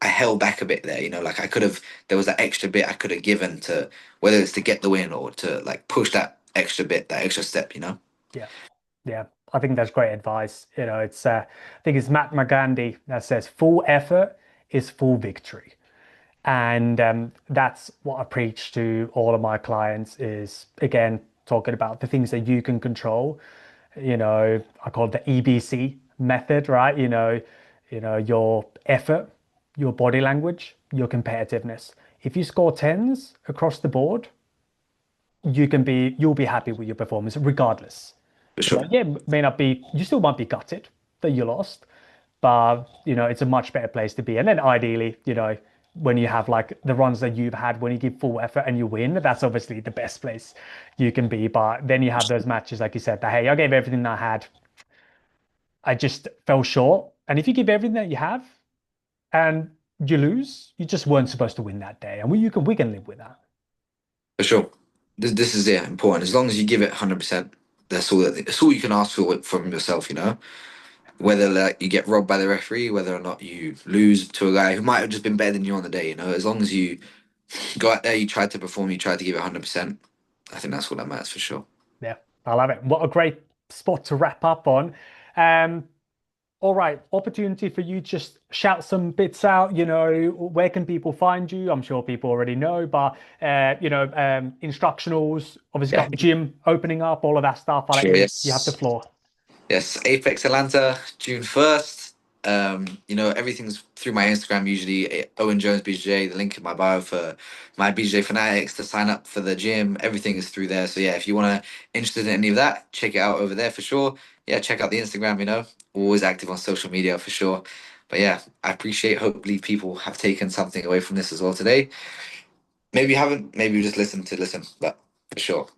I held back a bit there, like I could have, there was that extra bit I could have given to, whether it's to get the win or to like push that extra bit, that extra step. Yeah. Yeah. I think that's great advice. I think it's Mahatma Gandhi that says full effort is full victory. And that's what I preach to all of my clients is again talking about the things that you can control. I call it the EBC method, right? Your effort, your body language, your competitiveness. If you score tens across the board, you'll be happy with your performance regardless. For sure. Yeah, may not be, you still might be gutted that you lost, but it's a much better place to be. And then ideally, when you have like the runs that you've had, when you give full effort and you win, that's obviously the best place you can be. But then you have those matches, like you said, that hey, I gave everything I had, I just fell short. And if you give everything that you have and you lose, you just weren't supposed to win that day. And we can live with that. For sure. This is important. As long as you give it 100%, that's all you can ask for from yourself. Whether like you get robbed by the referee, whether or not you lose to a guy who might have just been better than you on the day. As long as you go out there, you tried to perform, you tried to give it 100%. I think that's what that matters for sure. Yeah, I love it. What a great spot to wrap up on. Um, all right, opportunity for you to just shout some bits out. Where can people find you? I'm sure people already know, but instructionals, obviously Yeah, got the gym opening up, all of that stuff. I'll let sure. you have the Yes. floor. Yes, Apex Atlanta, June 1st. Everything's through my Instagram usually, Owen Jones BJJ, the link in my bio for my BJJ fanatics to sign up for the gym. Everything is through there. So yeah, if you want to interested in any of that, check it out over there for sure. Yeah, check out the Instagram. Always active on social media for sure. But yeah, I appreciate hopefully people have taken something away from this as well today. Maybe you haven't, maybe you just listen, but for sure.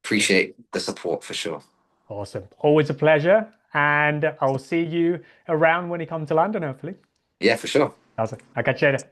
Appreciate the support for sure. Awesome. Always a pleasure. And I'll see you around when you come to London, hopefully. Yeah, for sure. Awesome. I'll catch you later.